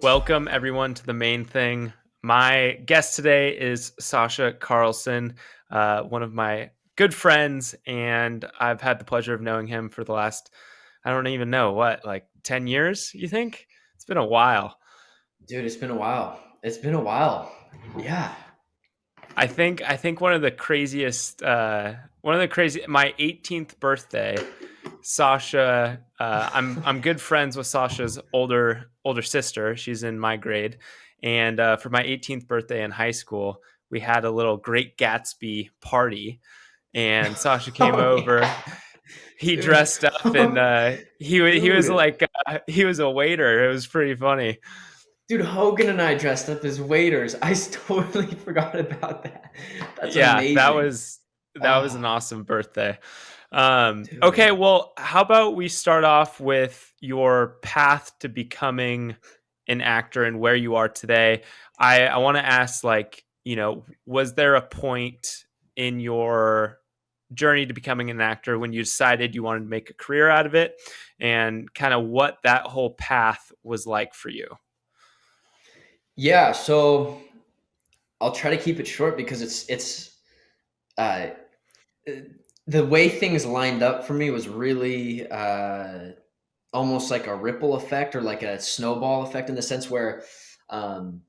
Welcome, everyone, to the main thing. My guest today is Sacha Carlson, one of my good friends, and I've had the pleasure of knowing him for the last, I don't even know, like 10 years, you think? It's been a while. Dude, it's been a while. It's been a while. Yeah. I think my 18th birthday, Sasha, I'm good friends with Sasha's older sister. She's in my grade, and for my 18th birthday in high school, we had a little Great Gatsby party, and Sasha came Oh over. yeah. He Dude. dressed up, and he was Dude. like he was a waiter. It was pretty funny. Dude, Hogan and I dressed up as waiters. I totally forgot about that. That's Yeah, amazing. that was an Oh, awesome birthday. Okay, dude. well, how about we start off with your path to becoming an actor and where you are today? I want to ask, like, was there a point in your journey to becoming an actor when you decided you wanted to make a career out of it, and kind of what that whole path was like for you? Yeah, so I'll try to keep it short because it's uh the way things lined up for me was really almost like a ripple effect or like a snowball effect in the sense where um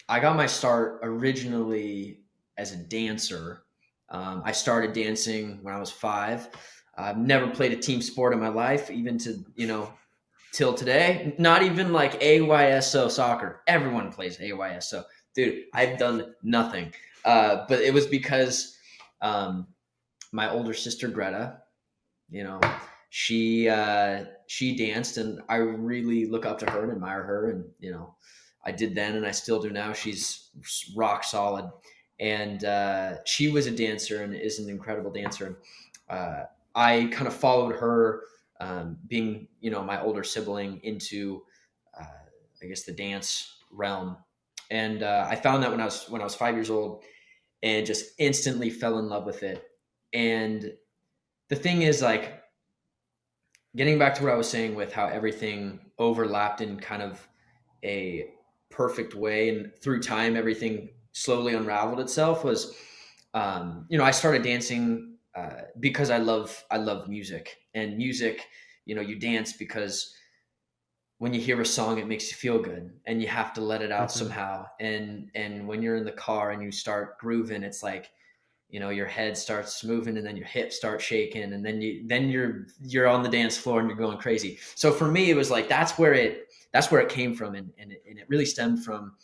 I got my start originally as a dancer. I started dancing when I was 5. I've never played a team sport in my life, even to till today. Not even like AYSO soccer. Everyone plays AYSO, dude. I've done nothing, but it was because um, my older sister Greta, you know, she danced, and I really look up to her and admire her, and I did then, and I still do now. She's rock solid, and she was a dancer and is an incredible dancer. Uh, I kind of followed her, being my older sibling, into uh, I guess the dance realm, and I found that when I was 5 years old, and just instantly fell in love with it. And the thing is, like, getting back to what I was saying with how everything overlapped in kind of a perfect way, and through time everything slowly unraveled itself, was I started dancing because I love music, and music, you dance because when you hear a song it makes you feel good and you have to let it out Mhm. somehow, and when you're in the car and you start grooving, it's like your head starts moving, and then your hips start shaking, and then you're on the dance floor and you're going crazy. So for me, it was like that's where it came from, and it really stemmed from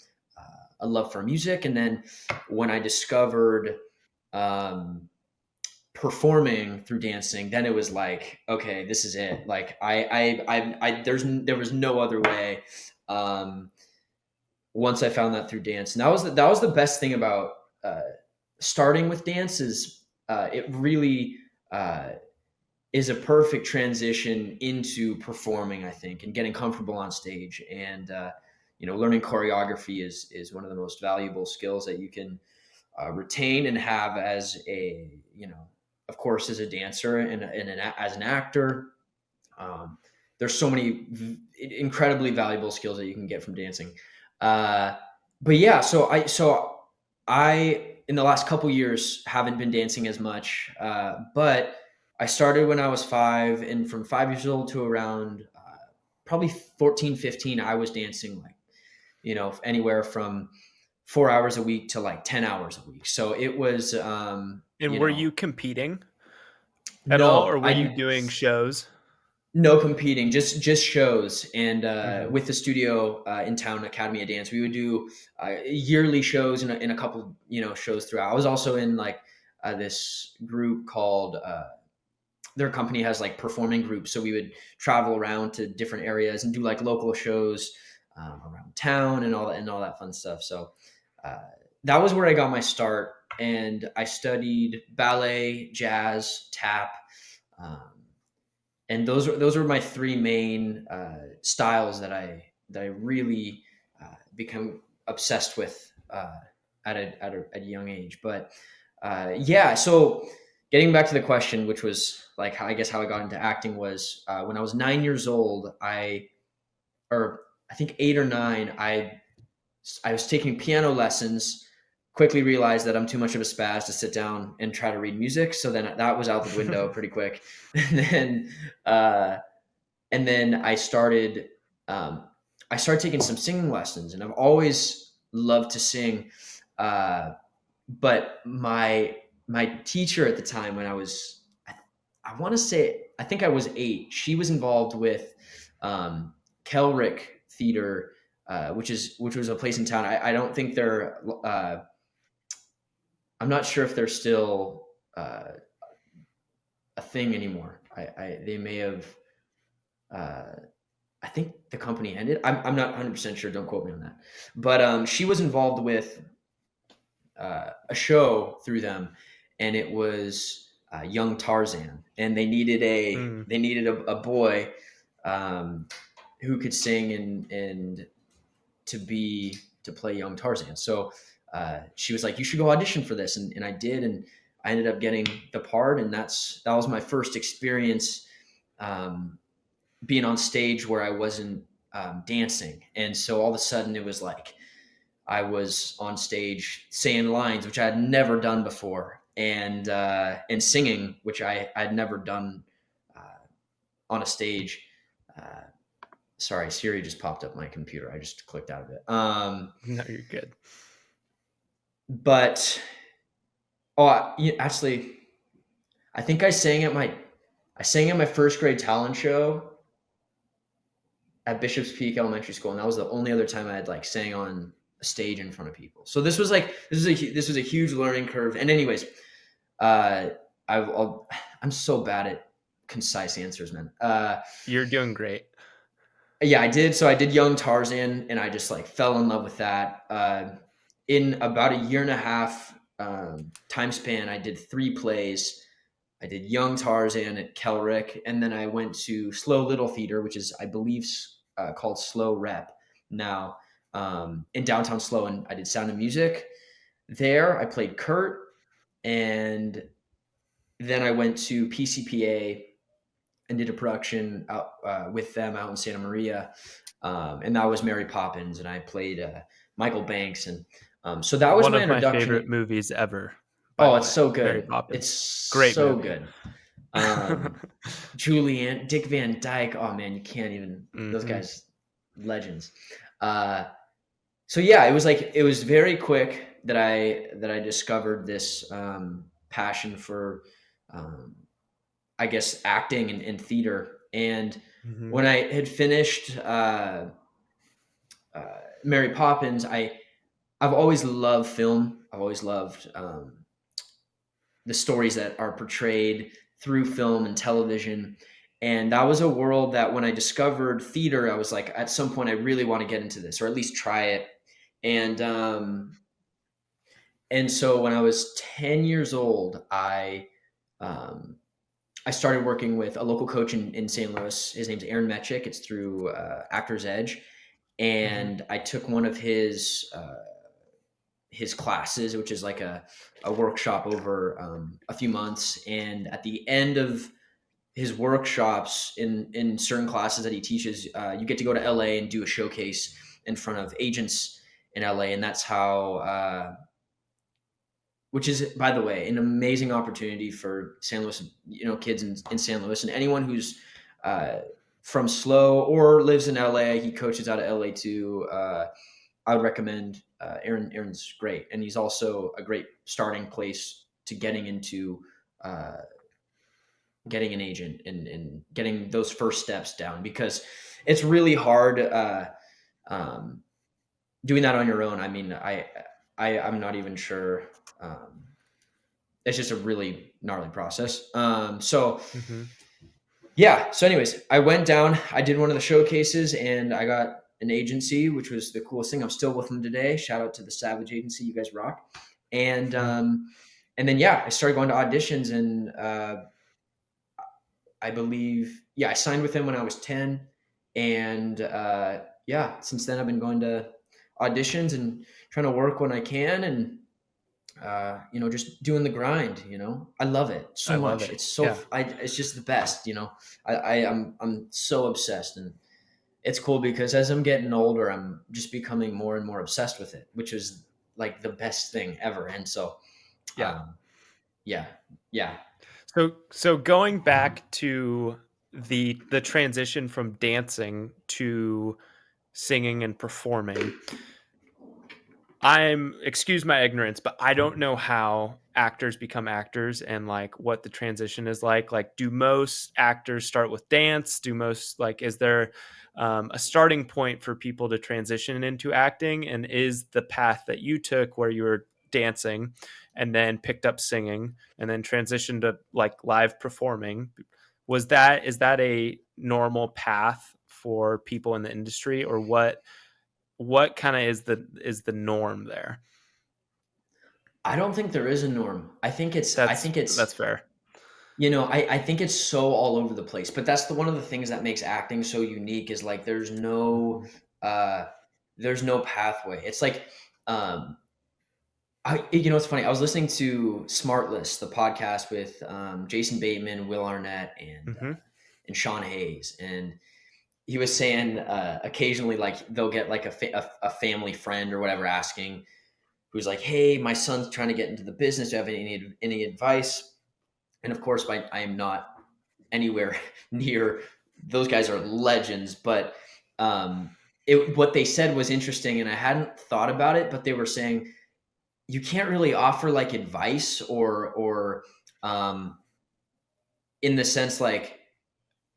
a love for music. And then when I discovered um, performing through dancing, then it was like, okay, this is it. Like there was no other way. Um, Once I found that through dance, and that was the best thing about uh, starting with dance, is it really uh, is a perfect transition into performing, I think, and getting comfortable on stage. And learning choreography is one of the most valuable skills that you can retain and have as of course, as a dancer and as an actor. Um, there's so many incredibly valuable skills that you can get from dancing. Uh, but yeah, so I in the last couple years haven't been dancing as much, but I started when I was 5, and from 5 years old to around probably 14, 15, I was dancing like anywhere from 4 hours a week to like 10 hours a week. So it was And were you competing at all, or no, were you I doing shows? no competing, just shows. And Hmm. with the studio in town, Academy of Dance, we would do yearly shows, in a couple shows throughout. I was also in like this group called their company has like performing groups, so we would travel around to different areas and do like local shows around town and all that fun stuff. So uh, that was where I got my start, and I studied ballet, jazz, tap. Um, and those were my three main styles that I really become obsessed with at a young age. But yeah, so getting back to the question, which was like, I guess how I got into acting, was when I was 9 years old. Or I think 8 or 9, I was taking piano lessons, quickly realized that I'm too much of a spaz to sit down and try to read music. So then that was out the window pretty quick. And then, uh, and then um, I started taking some singing lessons, and I've always loved to sing. Uh, but my teacher at the time, when I want to say, I think I was 8. She was involved with um, Kelrick Theater, which was a place in town. I don't think they're. I'm not sure if they're still a thing anymore. They may have. Uh, I think the company ended. I'm not 100% sure. Don't quote me on that. But she was involved with a show through them, and it was Young Tarzan, and Mm. they needed a boy um, who could sing and to play young Tarzan. So she was like, "You should go audition for this," and I did, and I ended up getting the part, and that was my first experience um, being on stage where I wasn't dancing, and so all of a sudden it was like I was on stage saying lines which I had never done before, and singing, which I had never done on a stage. Uh, Sorry, Siri just popped up my computer. I just clicked out of it. No, you're good. But actually, I think I sang at my first grade talent show at Bishop's Peak Elementary School, and that was the only other time I had like sang on a stage in front of people. So this was a huge learning curve. And anyways, uh, I'm so bad at concise answers, man. You're doing great. Yeah, I did. So I did Young Tarzan, and I just like fell in love with that. In about a year and a half time span, I did 3 plays. I did Young Tarzan at Kelrick, and then I went to Slow Little Theater, which is, I believe, called Slow Rep now, in downtown Slow, and I did Sound of Music there. I played Kurt, and then I went to PCPA and did a production out with them out in Santa Maria, and that was Mary Poppins, and I played Michael Banks, and so that was One my of my favorite introduction. movies ever, by Oh, the it's way. so Mary good. It's Poppins. Great so movie. good. Julianne, Dick Van Dyke. Oh man, you can't even. Those Mm-hmm. guys, legends. Uh, so yeah, it was very quick that I discovered this passion for, um, I guess, acting and theater. And Mm-hmm. when I had finished Mary Poppins, I've always loved film. I've always loved the stories that are portrayed through film and television. And that was a world that when I discovered theater, I was like, at some point, I really want to get into this, or at least try it. And and so when I was 10 years old, um, I started working with a local coach in St. Louis. His name's Aaron Metchick. It's through Actors Edge, Mm-hmm. and I took one of his classes, which is like a workshop over a few months. And at the end of his workshops in certain classes that he teaches, you get to go to LA and do a showcase in front of agents in LA, and that's how. Which is, by the way, an amazing opportunity for San Luis, kids in San Luis, and anyone who's uh, from SLO or lives in LA. He coaches out of LA too. I would recommend Aaron. Aaron's great, and he's also a great starting place to getting into getting an agent and getting those first steps down, because it's really hard um, doing that on your own. I mean, I'm not even sure. It's just a really gnarly process. So Mm-hmm. yeah. So anyways, I went down. I did one of the showcases, and I got an agency, which was the coolest thing. I'm still with them today. Shout out to the Savage Agency. You guys rock. And and then yeah, I started going to auditions, and I believe I signed with him when I was 10, and yeah, since then I've been going to auditions and trying to work when I can, and just doing the grind. I love it so I love much. it. It's Yeah. it's just the best. I'm so obsessed, and it's cool because as I'm getting older, I'm just becoming more and more obsessed with it, which is like the best thing ever. And so, Yeah. um, yeah, yeah. So going back to the transition from dancing to singing and performing, I'm excuse my ignorance, but I don't know how actors become actors and like what the transition is like. Like, do most actors start with dance? Do most like is there a starting point for people to transition into acting? And is the path that you took where you were dancing and then picked up singing and then transitioned to like live performing? Was that is that a normal path for people in the industry, or what kind of is the norm there? I don't think there is a norm. I think That's it's, fair. I think it's so all over the place, but that's one of the things that makes acting so unique is like, Mhm. uh, there's no pathway. It's like, um, it's funny. I was listening to Smartless, the podcast with Jason Bateman, Will Arnett, Mhm. and Sean Hayes, and he was saying occasionally like they'll get like a family friend or whatever asking, who's like, "Hey, my son's trying to get into the business. Do you have any advice?" And of course, I am not anywhere near those guys are legends, but what they said was interesting, and I hadn't thought about it, but they were saying you can't really offer like advice or um, in the sense like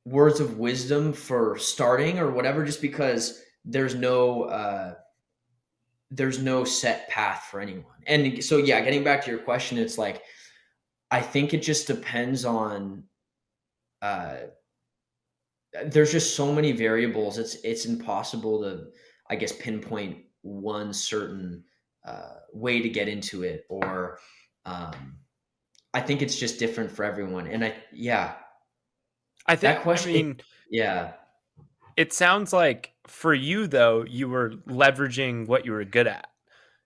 words of wisdom for starting or whatever, just because there's no set path for anyone. And so yeah, getting back to your question, it's like I think it just depends on uh, there's just so many variables. It's impossible to, I guess, pinpoint one certain way to get into it, or um, I think it's just different for everyone. And yeah, I think that I question, mean, yeah, it sounds like for you though, you were leveraging what you were good at.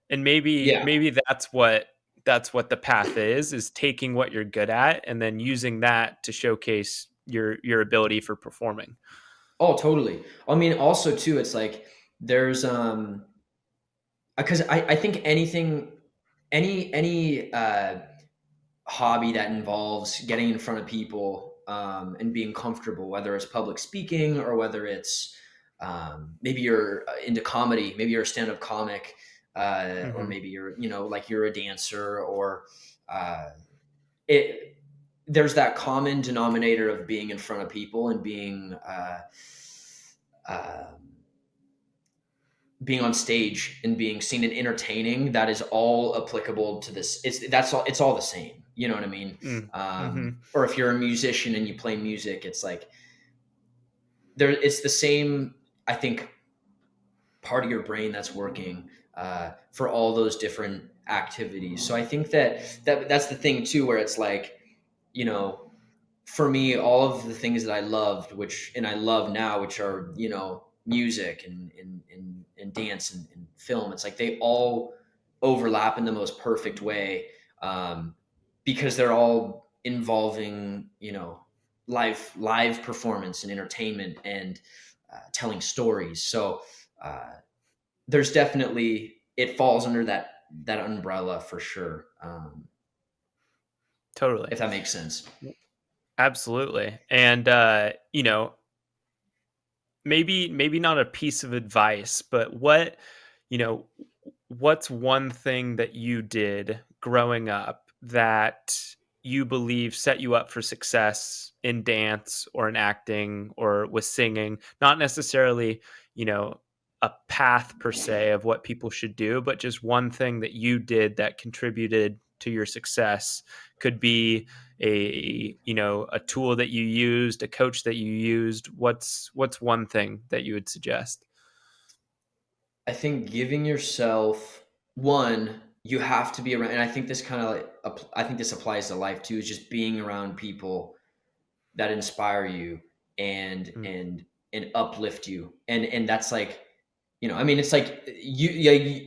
And yeah, maybe that's what the path is taking what you're good at and then using that to showcase your ability for performing. oh, totally. I mean, also too, it's like there's because I think any hobby that involves getting in front of people and being comfortable, whether it's public speaking or whether it's maybe you're into comedy, maybe you're a stand-up comic, or Mhm. maybe you're, like you're a dancer, or uh, it. There's that common denominator of being in front of people and um being on stage and being seen and entertaining. That is all applicable to this. It's all the same, you know what I mean? Mm. Mhm. Or if you're a musician and you play music, it's like it's the same, I think, part of your brain that's working for all those different activities. So I think that's the thing too, where it's like, you know for me, all of the things that I loved, which and I love now, which are, music and dance and film, it's like they all overlap in the most perfect way, um, because they're all involving, live performance and entertainment and telling stories. So uh, there's definitely it falls under that umbrella for sure, Totally. if that makes sense. Absolutely. And maybe not a piece of advice, but you know, what's one thing that you did growing up that you believe set you up for success in dance or in acting or with singing? Not necessarily, a path per se of what people should do, but just one thing that you did that contributed to your success. Could be a tool that you used, a coach that you used. What's one thing that you would suggest? I think giving yourself one, you have to be around, and I think this kind of like I think this applies to life too. Is just being around people that inspire you and Mm. and and uplift you, and that's like, I mean, it's like yeah.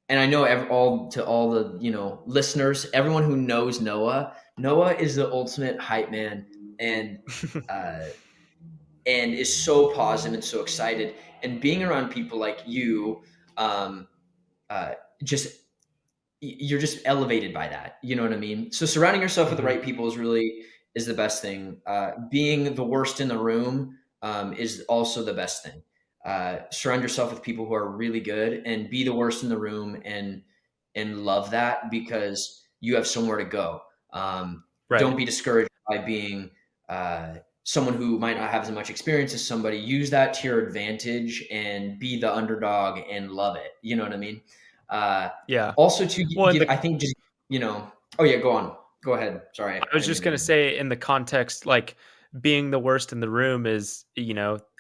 And I know all the listeners, everyone who knows Noah. Noah is the ultimate hype man, and uh, and is so positive and so excited. And being around people like you, um, uh, just you're just elevated by that. You know what I mean? So surrounding yourself with the Hmm. right people is the best thing. Being the worst in the room is also the best thing. Surround yourself with people who are really good, and be the worst in the room, and love that, because you have somewhere to go. Don't Right. be discouraged by being someone who might not have as much experience as somebody. Use that to your advantage and be the underdog and love it. You know what I mean? Uh, Yeah. Also, to Well, in give, the I think, just, oh yeah, go on. Go ahead. Sorry, I I was didn't mean just to going to interrupt. say, in the context, like being the worst in the room is,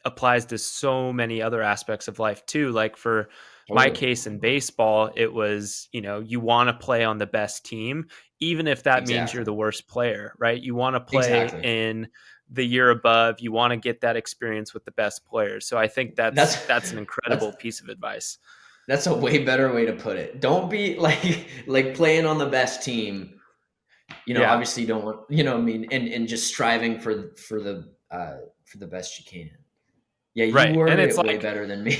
applies to so many other aspects of life too. Like for my Totally. case in baseball, it was, you want to play on the best team, even if that means you're Exactly. the worst player, right? You want to play Exactly. in the year above, you want to get that experience with the best players. So I think That's that's an that's incredible piece of advice. that's a way better way to put it. Don't be like like playing on the best team. Yeah. Obviously you don't want, what I mean, and just striving for the best you can. Yeah, you Right. And worded it's it way like, better than me.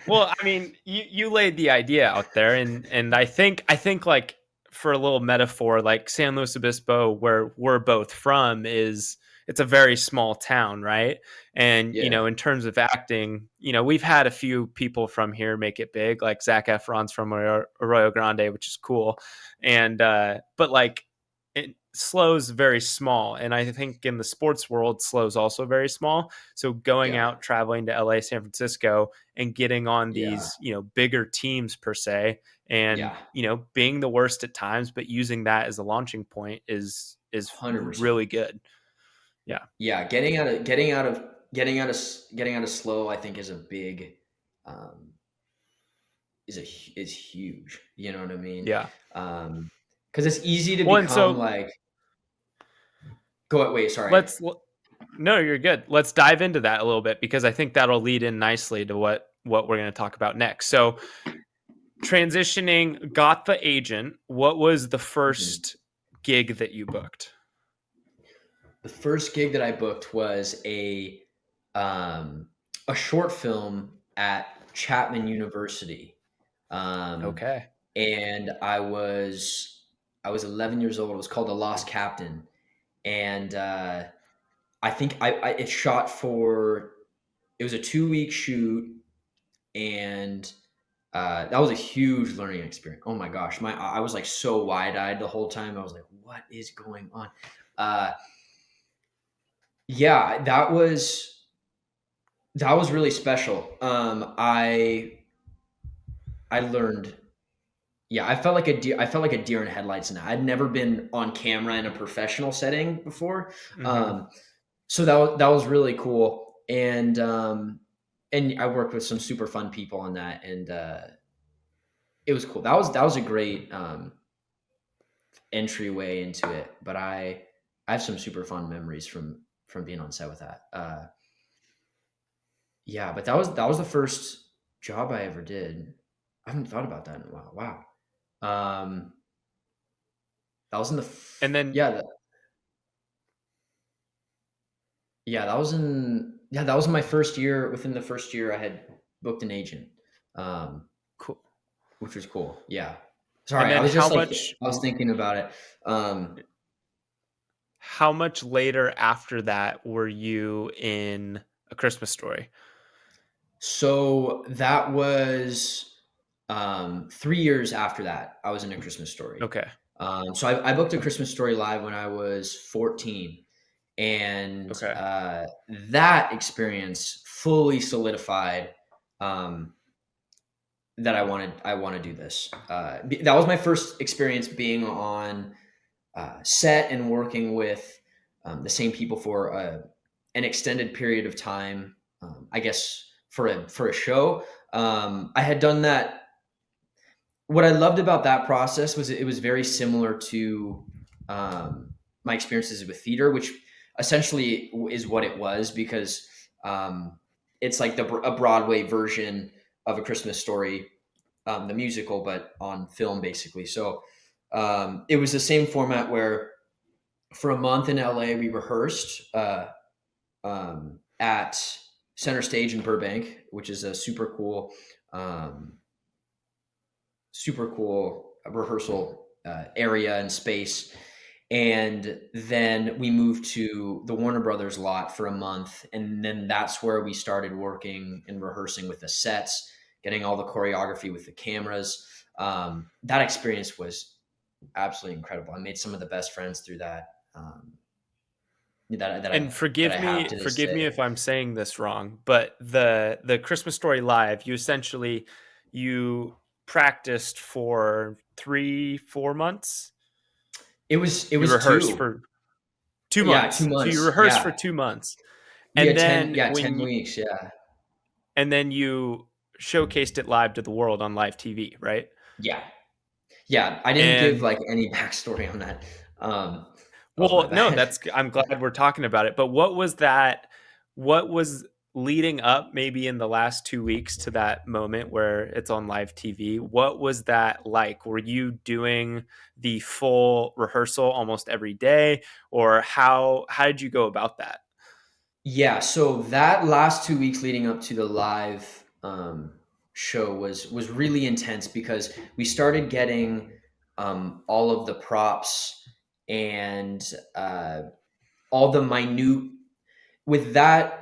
well, I mean, you laid the idea out there, and I think like, for a little metaphor, like San Luis Obispo, where we're both from, it's a very small town, right? And Yeah. in terms of acting, we've had a few people from here make it big, like Zac Efron's from Arroyo Grande, which is cool, and but like Slow's very small, and I think in the sports world, Slow's also very small. So going Yeah. out, traveling to LA, San Francisco, and getting on Yeah. these bigger teams per se, and Yeah. being the worst at times but using that as a launching point is 100%. really good. Yeah. Yeah, getting out of slow, I think, is a big, um, is huge. You know what I mean? Yeah. Because it's easy to Well, and become so like, go wait, sorry. let's no, you're good. Let's dive into that a little bit, because I think that'll lead in nicely to what we're going to talk about next. So, transitioning, got the agent. What was the Mhm. first gig that you booked? The first gig that I booked was um, a short film at Chapman University, um, Okay. and I was 11 years old. It was called The Lost Captain, and I think it shot for, it was a 2 week shoot, and that was a huge learning experience. Oh my gosh, I was like so wide eyed the whole time. I was like, what is going on? Uh, yeah, that was really special. I learned. Yeah, I felt like a deer. I felt like a deer in headlights. Now I'd never been on camera in a professional setting before. Hmm. Um, so that was really cool, and I worked with some super fun people on that, and it was cool. That was a great entryway into it. But I have some super fun memories from being on set with that. Yeah, but that was the first job I ever did. I haven't thought about that in a while. Wow. That was in And then yeah, yeah, that was my first year. Within the first year, I had booked an agent, um, cool. which was cool. Yeah. And Sorry, I then was just like I was thinking about it. how much later after that were you in A Christmas Story? So that was 3 years after that. I was in A Christmas Story. Okay. So I booked A Christmas Story live when I was 14, and Okay. that experience fully solidified um, that I want to do this. That was my first experience being on set and working with the same people for an extended period of time. I guess for a show, I had done that. What I loved about that process was it was very similar to my experiences with theater, which essentially is what it was, because um, it's like a Broadway version of A Christmas Story, the musical, but on film basically. So it was the same format where for a month in LA we rehearsed at Center Stage in Burbank, which is a um, super cool rehearsal area and space. And then we moved to the Warner Brothers lot for a month. And then that's where we started working and rehearsing with the sets, getting all the choreography with the cameras. That experience was absolutely incredible. I made some of the best friends through that. And That I have to this forgive me day. if I'm saying this wrong, but the Christmas Story Live, you practiced for 3-4 months. It You was rehearsed two. for two Yeah, months. So you 2 months. rehearsed for Yeah. 2 months, We and had then 10 weeks. Yeah. you showcased it live to the world on live TV, right? Yeah. Yeah. I didn't give And like any backstory on that. Um, that was my well, no, bad. that's I'm glad we're talking about it. But what was that? What was leading up maybe in the last 2 weeks to that moment where it's on live TV? What was that like? Were you doing the full rehearsal almost every day, or how did you go about that? Yeah, so that last 2 weeks leading up to the live, show was really intense because we started getting, all of the props and, all the minute with that,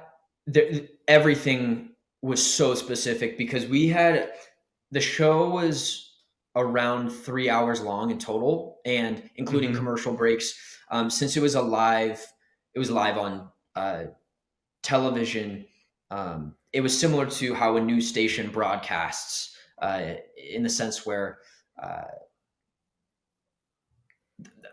everything was so specific because the show was around 3 hours long in total, and including Mm-hmm. commercial breaks. Since it was live on television. It was similar to how a news station broadcasts, in the sense where uh,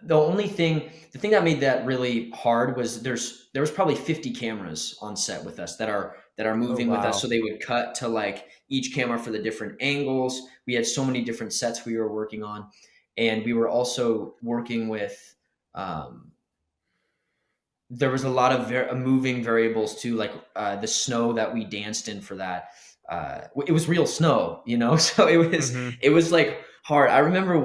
the thing that made that really hard was there was probably 50 cameras on set with us that are Oh moving with us. So wow. they would cut to like each camera for the different angles. We had so many different sets we were working on, and we were also working with. There was a lot of moving variables too, like the snow that we danced in for that. It was real snow, you know, so Mm-hmm. it was like hard. I remember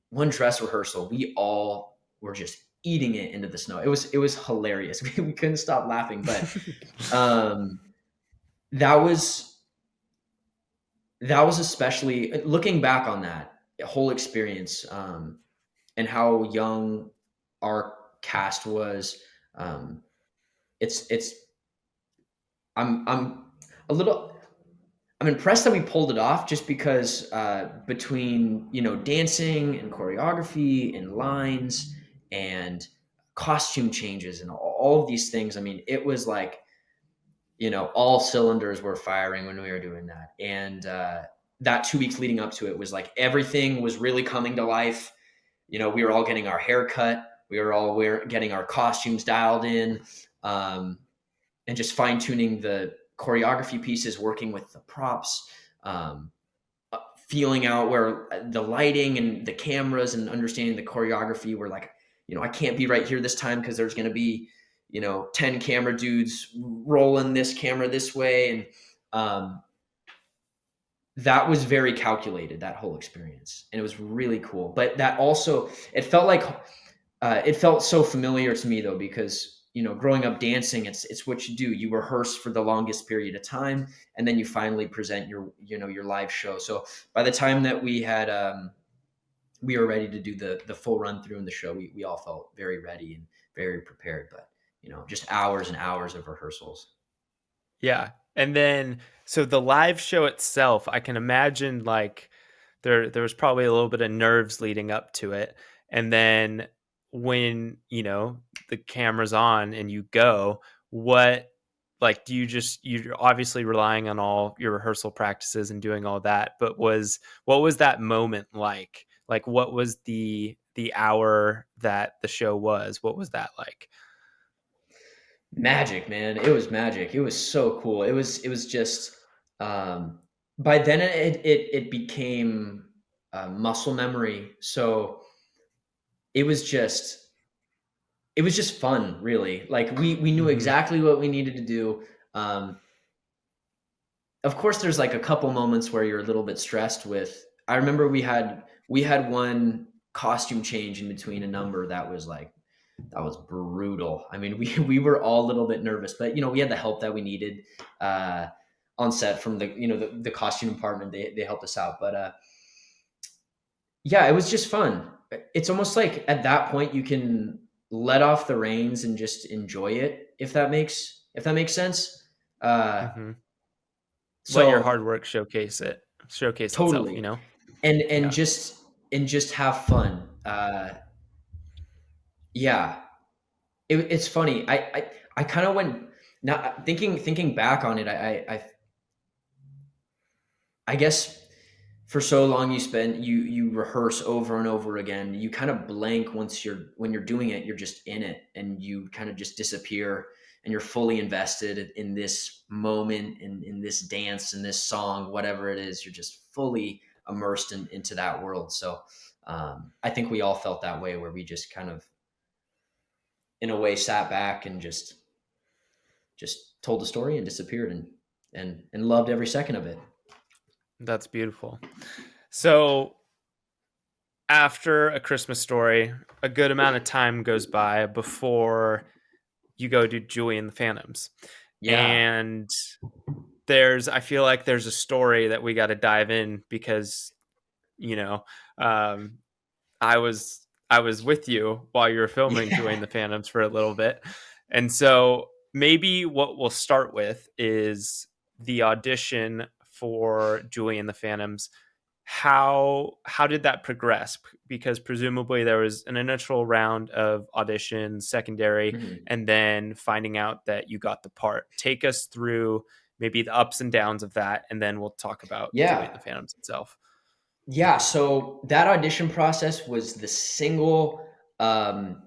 one dress rehearsal, we all were just eating it into the snow. It was hilarious. We couldn't stop laughing, but um, that was that was especially looking back on that whole experience, and how young our cast was. Um, it's I'm a little I'm impressed that we pulled it off just because between dancing and choreography and lines and costume changes and all of these things. I mean, it was like all cylinders were firing when we were doing that, and that 2 weeks leading up to it was like everything was really coming to life. We were all getting our hair cut, we were all getting our costumes dialed in. Um, and just fine tuning the choreography pieces, working with the props, um, feeling out where the lighting and the cameras and understanding the choreography were like, I can't be right here this time because there's going to be, 10 camera dudes rolling this camera this way. And that was very calculated, that whole experience. And it was really cool. But that also, it felt so familiar to me though, because growing up dancing, it's what you do. You rehearse for the longest period of time, and then you finally present your live show. So by the time that we were ready to do the full run through in the show, we all felt very ready and very prepared. But just hours and hours of rehearsals. Yeah. And then so the live show itself, I can imagine like there was probably a little bit of nerves leading up to it. And then when, the camera's on and you go, what like do you're obviously relying on all your rehearsal practices and doing all that, but what was that moment like? Like what was the hour that the show was? What was that like? Magic, man. It was magic. It was so cool. It was just um by then it became muscle memory. So it was just it was just fun, really. Like we knew Mhm. exactly what we needed to do. Um of course there's like a couple moments where you're a little bit stressed with. I remember we had one costume change in between a number that was like that was brutal. I mean, we were all a little bit nervous, but we had the help that we needed uh, on set from the costume department. They helped us out, but yeah, it was just fun. It's almost like at that point you can let off the reins and just enjoy it, if that makes sense. Uh, Hmm. Let your hard so work showcase itself, totally, you know? and Yeah. just have fun. Yeah, it's funny. I kind of went now thinking back on it. I guess for so long you rehearse over and over again. You kind of blank when you're doing it. You're just in it, and you kind of just disappear, and you're fully invested in this moment, in this dance, in this song, whatever it is. You're just fully immersed into that world. So I think we all felt that way, where we just kind of, in a way, sat back and just told the story and disappeared, and loved every second of it. That's beautiful. So after A Christmas Story, a good amount of time goes by before you go to Julie and the Phantoms. Yeah. And I feel like there's a story that we got to dive in because, you know, um, I was with you while you were filming Julie Yeah. and the Phantoms for a little bit. And so maybe what we'll start with is the audition for Julie and the Phantoms. How did that progress? Because presumably there was an initial round of auditions, secondary, Mhm. and then finding out that you got the part. Take us through maybe the ups and downs of that, and then we'll talk about Julie and Yeah. the Phantoms itself. Yeah, so that audition process was um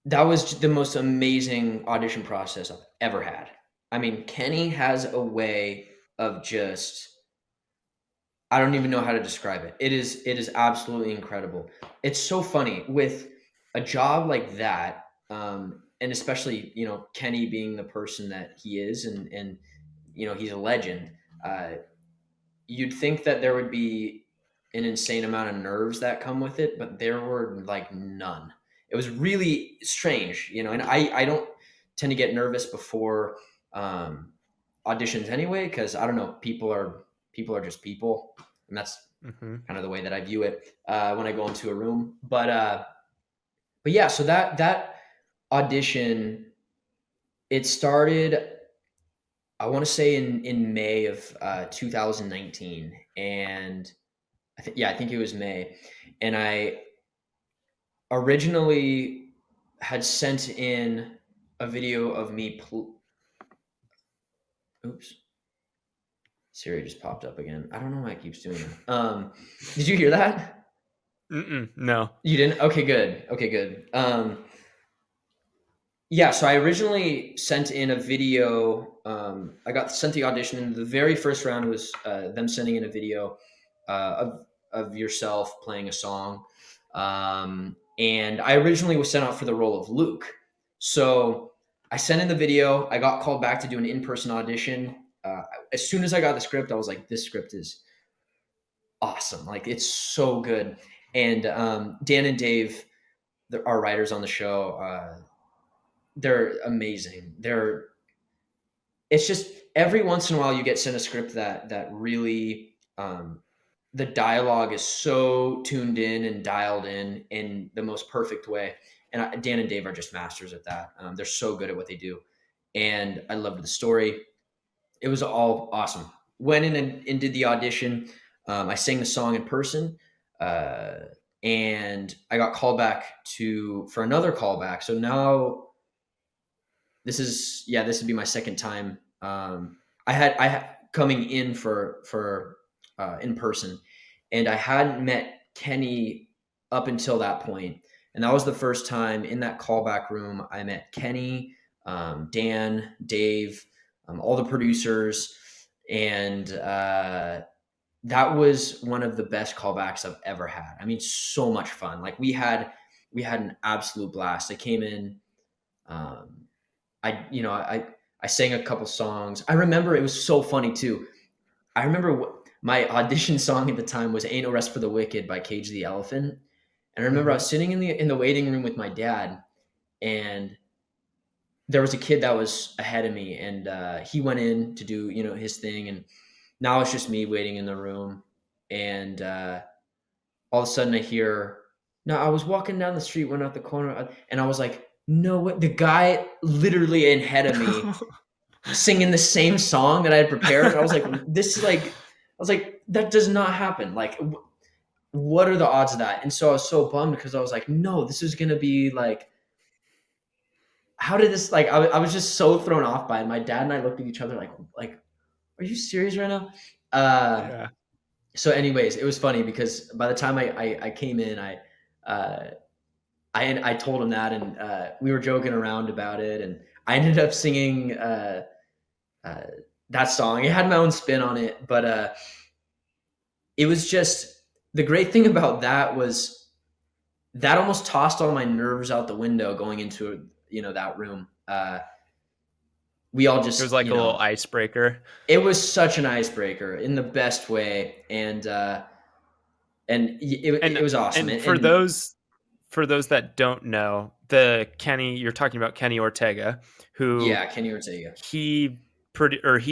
that was the most amazing audition process I've ever had. I mean, Kenny has a way of just, I don't even know how to describe it. It is absolutely incredible. It's so funny with a job like that, and especially Kenny being the person that he is, and he's a legend. You'd think that there would be an insane amount of nerves that come with it, but there were like none. It was really strange, and I don't tend to get nervous before um, auditions anyway, because I don't know, people are just people, and that's Hmm. kind of the way that I view it when I go into a room. But yeah, so that audition, it started, I want to say in May of 2019, and I think it was May, and I originally had sent in a video of me. Oops, Siri just popped up again. I don't know why it keeps doing that. Did you hear that? No. You didn't? Okay, good. Okay, good. Yeah, so I originally sent in a video. I got sent the audition, and the very first round was them sending in a video of yourself playing a song. And I originally was sent out for the role of Luke. So I sent in the video. I got called back to do an in person audition. As soon as I got the script, I was like, this script is awesome. Like, it's so good. And Dan and Dave, our writers on the show, they're amazing. It's just every once in a while you get sent a script that really the dialogue is so tuned in and dialed in the most perfect way. And Dan and Dave are just masters at that. They're so good at what they do, and I loved the story. It was all awesome. Went in and did the audition. I sang the song in person, uh, and I got called back for another callback. So now this would be my second time. I had coming in for in person, and I hadn't met Kenny up until that point, and that was the first time in that callback room I met Kenny, Dan, Dave, all the producers, and that was one of the best callbacks I've ever had. I mean, so much fun. Like, we had an absolute blast. I came in. Um, I sang a couple songs. I remember it was so funny too. I remember my audition song at the time was "Ain't No Rest for the Wicked" by Cage the Elephant, And I remember I Mm-hmm. was sitting in the waiting room with my dad, and there was a kid that was ahead of me, and he went in to do his thing, and now it's just me waiting in the room, and all of a sudden I hear. No, I was walking down the street, went out the corner, and I was like, "No way!" The guy literally ahead of me singing the same song that I had prepared, and I was like, "This is like," I was like, "That does not happen." Like, what are the odds of that? And so I was so bummed because I was like, "No, this is gonna be like." How did this like I was just so thrown off by it. My dad and I looked at each other like are you serious right now? Uh, Yeah. so anyways, it was funny because by the time I came in, uh, I told him that, and we were joking around about it, and I ended up singing uh, that song. It had my own spin on it, but it was just the great thing about that was that almost tossed all my nerves out the window going into that room. We all It was just like a little icebreaker. it was such an icebreaker in the best way, and it And was awesome. and And for those that don't know, the Kenny you're talking about, Kenny Ortega, who yeah, Kenny Ortega. he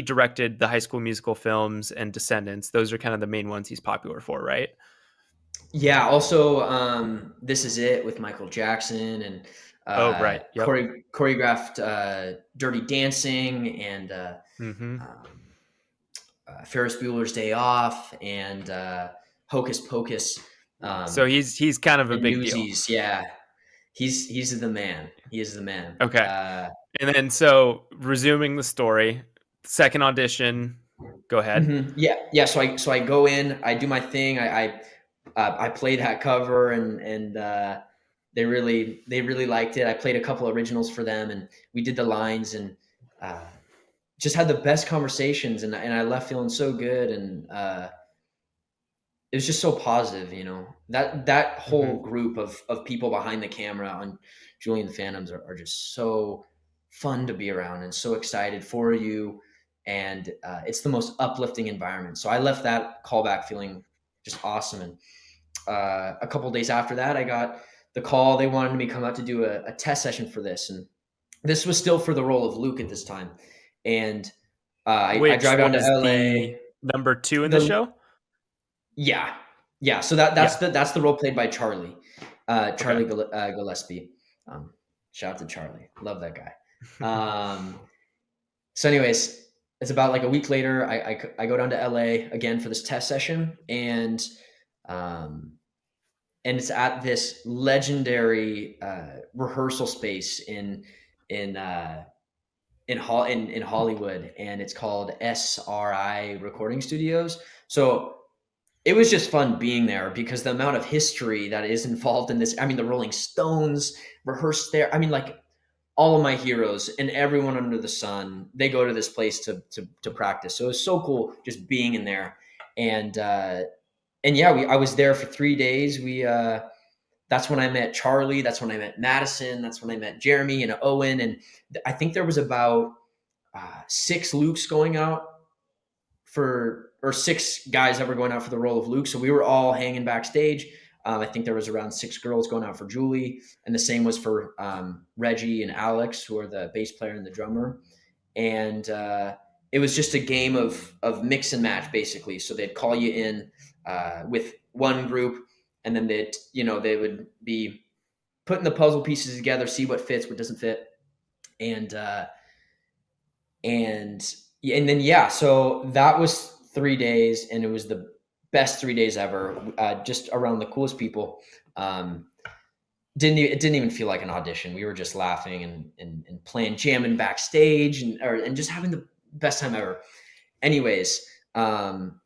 directed the High School Musical films and Descendants. Those are kind of the main ones he's popular for, right? Yeah. Also, This Is It with Michael Jackson, and Oh, right. Yep. choreographed Dirty Dancing, and Mm-hmm. um, Ferris Bueller's Day Off, and Hocus Pocus, So he's kind of a and big deal. Newsies. Yeah, he's the man. He is the man. Okay. And then so resuming the story, second audition, go ahead. Yeah. So I go in, I do my thing. I played that cover, and they really liked it. I played a couple originals for them, and we did the lines, and uh, just had the best conversations, and I left feeling so good, and it was just so positive. That whole Mm-hmm. group of people behind the camera on Julian the Phantoms are just so fun to be around and so excited for you, and it's the most uplifting environment. So I left that callback feeling just awesome. And a couple of days after that, I got the call. They wanted me to come out to do a test session for this, and this was still for the role of Luke at this time. And I Which drive down to was LA. the number two in the The show? Yeah, yeah. So that's Yeah. the role played by Charlie, Okay. Gillespie. Shout out to Charlie, love that guy. So, anyways, it's about like a week later. I go down to LA again for this test session, um, and it's at this legendary rehearsal space in in Hollywood, and it's called SRI Recording Studios. So it was just fun being there because the amount of history that is involved in this. I mean, the Rolling Stones rehearsed there. I mean, like all of my heroes and everyone under the sun, they go to this place to practice. So it was so cool just being in there. And yeah, I was there for 3 days. That's when I met Charlie. That's when I met Madison. That's when I met Jeremy and Owen. And I think there was about 6 Lukes going out or 6 guys that were going out for the role of Luke. So we were all hanging backstage. I think there was around 6 girls going out for Julie, and the same was for Reggie and Alex, who are the bass player and the drummer. And it was just a game of mix and match, basically. So they'd call you in with one group, and then they would be putting the puzzle pieces together, see what fits, what doesn't fit, and and and then yeah, so that was 3 days, and it was the best 3 days ever. Just around the coolest people. It didn't even feel like an audition. We were just laughing and playing, jamming backstage, and just having the best time ever. Anyways, on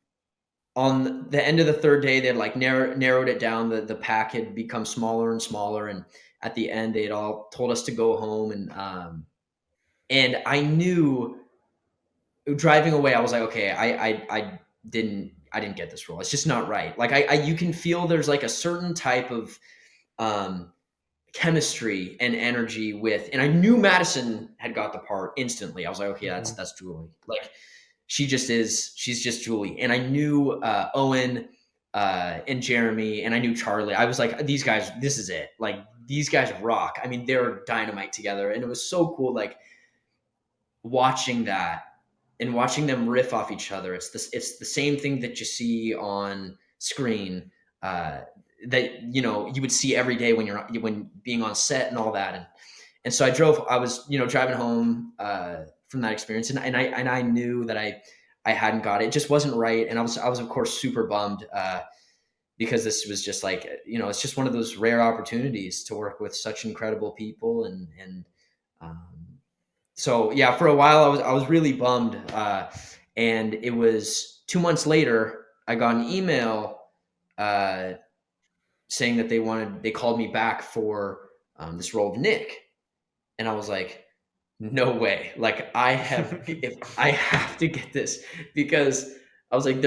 the end of the third day, they had like narrowed it down. The pack had become smaller and smaller, and at the end, they had all told us to go home, and I knew driving away, I was like, okay, I didn't get this role. It's just not right. Like you can feel there's like a certain type of um, chemistry and energy with, and I knew Madison had got the part instantly. I was like, okay, Mm-hmm. that's Julie. Like she's just Julie. And I knew Owen. and Jeremy, and I knew Charlie. I was like, these guys, this is it. Like these guys rock. I mean, they're dynamite together, and it was so cool. Like watching that and watching them riff off each other. It's the same thing that you see on screen. Uh, that you would see every day when being on set and all that. And so I was driving home from that experience, and I knew that I hadn't got it. It just wasn't right, and I was of course super bummed because this was just like it's just one of those rare opportunities to work with such incredible people, and um, so yeah, for a while I was really bummed, and it was 2 months later I got an email uh, saying that they called me back for this role of Nick, and I was like, no way, like if I have to get this, because I was like,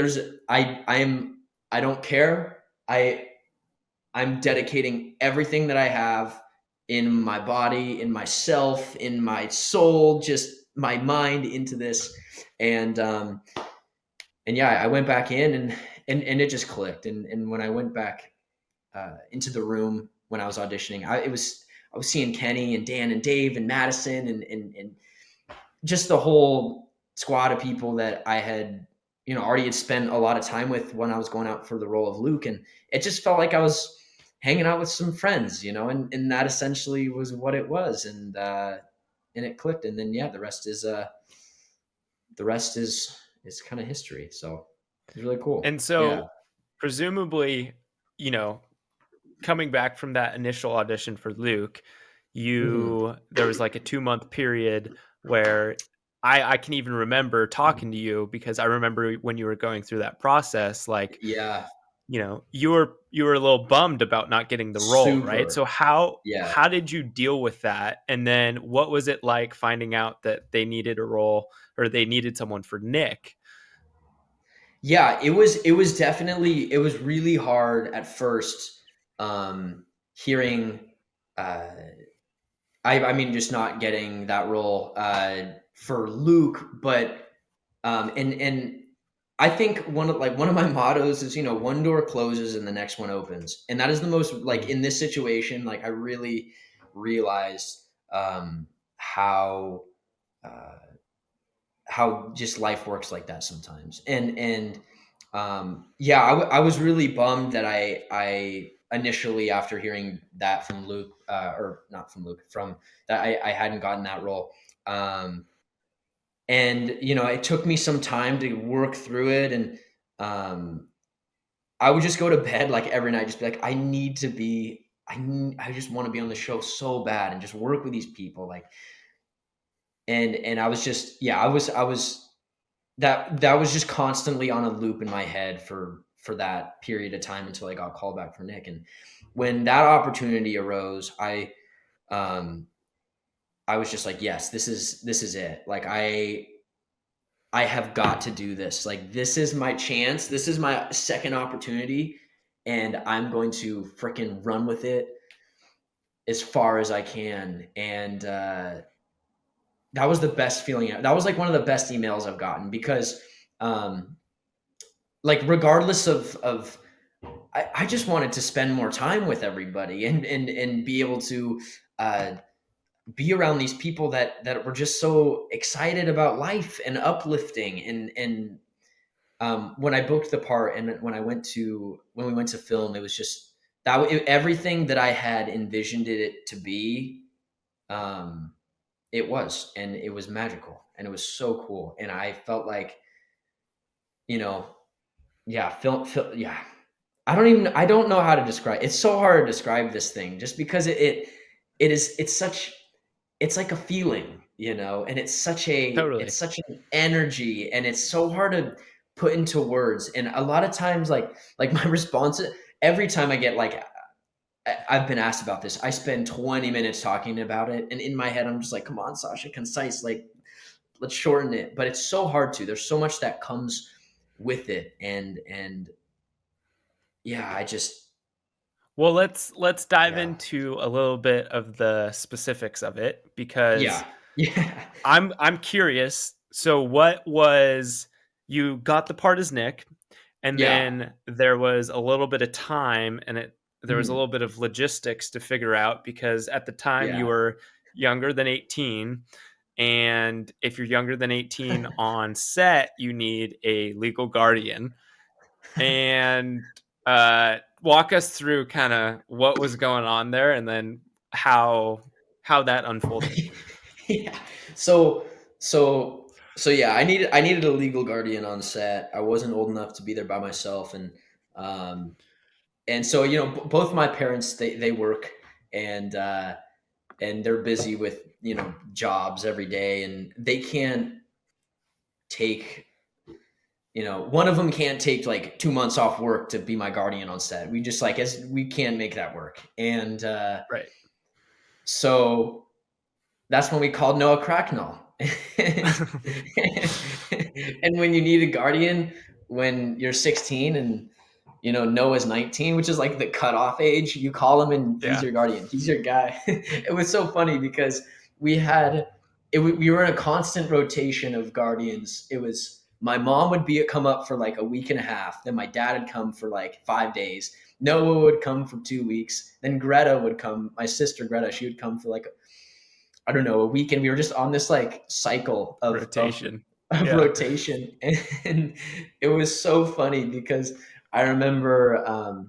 I don't care, I'm dedicating everything that I have in my body, in myself, in my soul, just my mind into this. And yeah, I went back in, and it just clicked. And when I went back into the room when I was auditioning, I was seeing Kenny and Dan and Dave and Madison and just the whole squad of people that I had, already had spent a lot of time with when I was going out for the role of Luke. And it just felt like I was hanging out with some friends, and that essentially was what it was. And it clicked. And then, yeah, the rest is kind of history. So it's really cool. And Yeah. so presumably, you know, coming back from that initial audition for Luke, Hmm. there was like a 2 month period where I can even remember talking to you, because I remember when you were going through that process, like, Yeah. you were a little bummed about not getting the role, right? So Super. Yeah. how did you deal with that? And then what was it like finding out that they needed a role, or they needed someone for Nick? Yeah, it was definitely, it was really hard at first, hearing uh I mean, just not getting that role for Luke. But and I think one of my mottos is, one door closes and the next one opens, and that is the most, like, Mm. in this situation, like I really realized how uh, how just life works like that sometimes. And yeah, I was really bummed that I initially, after hearing that from Luke, or not from Luke, from that I hadn't gotten that role. um and it took me some time to work through it. And um I would just go to bed like every night, just be like, I just want to be on the show so bad and just work with these people, like. And I was just, yeah, I was that was just constantly on a loop in my head for that period of time until I got called back for Nick. And when that opportunity arose, um I was just like, yes, this is it. Like I have got to do this. Like this is my chance. This is my second opportunity, and I'm going to freaking run with it as far as I can. And that was the best feeling. That was like one of the best emails I've gotten, because um like regardless of I just wanted to spend more time with everybody, and be able to uh, be around these people that were just so excited about life and uplifting. And when I booked the part, and when we went to film, it was just everything that I had envisioned it to be. Um, it was, and it was magical, and it was so cool, and I felt like, you know, yeah, yeah. I don't know how to describe. It's so hard to describe this thing, just because it's like a feeling, and Totally. it's such an energy, and it's so hard to put into words. And a lot of times, like my response every time I get, like, I've been asked about this, I spend 20 minutes talking about it, and in my head I'm just like, come on, Sasha, concise, like, let's shorten it. But it's so hard to. There's so much that comes with it, and yeah, I just, Well, let's dive yeah. into a little bit of the specifics of it, because Yeah. Yeah. I'm curious. So what was, you got the part as Nick, And Yeah. then there was a little bit of time, and there was a little Mhm. bit of logistics to figure out, because at the time you Yeah. were younger than 18, and if you're younger than 18 on set, you need a legal guardian. And walk us through kind of what was going on there, and then how how that unfolded. Yeah. So so yeah, I needed a legal guardian on set. I wasn't old enough to be there by myself, um and so both my parents, they work, and and they're busy with jobs every day, and they can't take one of them can't take like 2 months off work to be my guardian on set. We just like as we can't make that work, and Right. so that's when we called Noah Cracknell. and, and when you need a guardian when you're 16 and Noah's 19, which is like the cutoff age, you call him and he's Yeah. your guardian. He's your guy. It was so funny because we had we were in a constant rotation of guardians. It was my mom would be come up for like a week and a half, then my dad would come for like 5 days. Noah would come for 2 weeks. Then Greta would come. My sister Greta, she would come for like I don't know, a week, and we were just on this like cycle Rotation. of Yeah. rotation, and it was so funny because I remember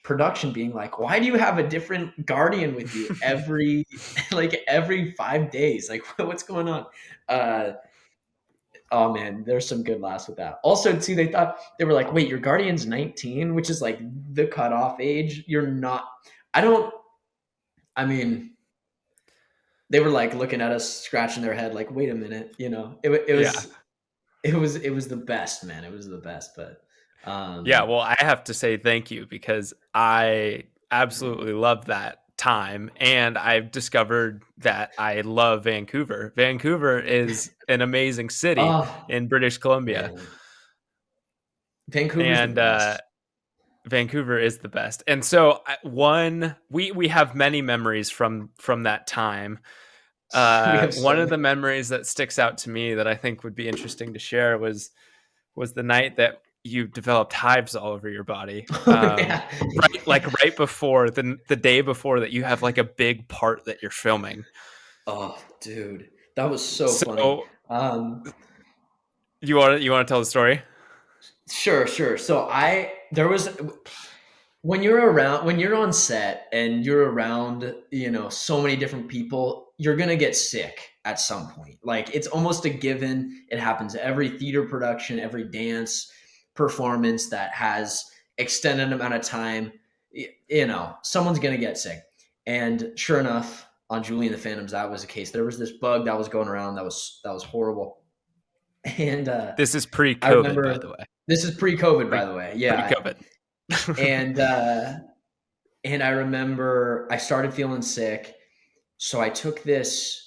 production being like, "Why do you have a different guardian with you every like every 5 days? Like, what's going on?" Uh, oh man, there's some good laughs with that. Also, too, they were like, "Wait, your guardian's 19, which is like the cutoff age. You're not." I don't. I mean, they were like looking at us, scratching their head, like, "Wait a minute," It Yeah. was the best, man. It was the best, but Yeah, um, well, I have to say thank you, because I absolutely love that time, and I've discovered that I love Vancouver. Vancouver is an amazing city oh in British Columbia, man, Vancouver's the and best. Vancouver is the best. And so one we have many memories from that time. We have One so of the many. memories that sticks out to me that I think would be interesting to share was the night that you developed hives all over your body. Oh yeah, Right, like yeah. right before the day before that you have like a big part that you're filming. Oh, dude, that was so funny. So Um, you want to tell the story? sure, sure. So there was when you're on set and you're around so many different people, you're gonna get sick at some point. Like it's almost a given. It happens every theater production, every dance performance that has extended amount of time. Someone's gonna get sick. And sure enough, on Julie and the Phantoms, that was the case. There was this bug that was going around that was horrible. And This is I pre-COVID, by the remember, way. this is pre-COVID, Pre by the way. Yeah. pre-COVID. And and I remember I started feeling sick, so I took this.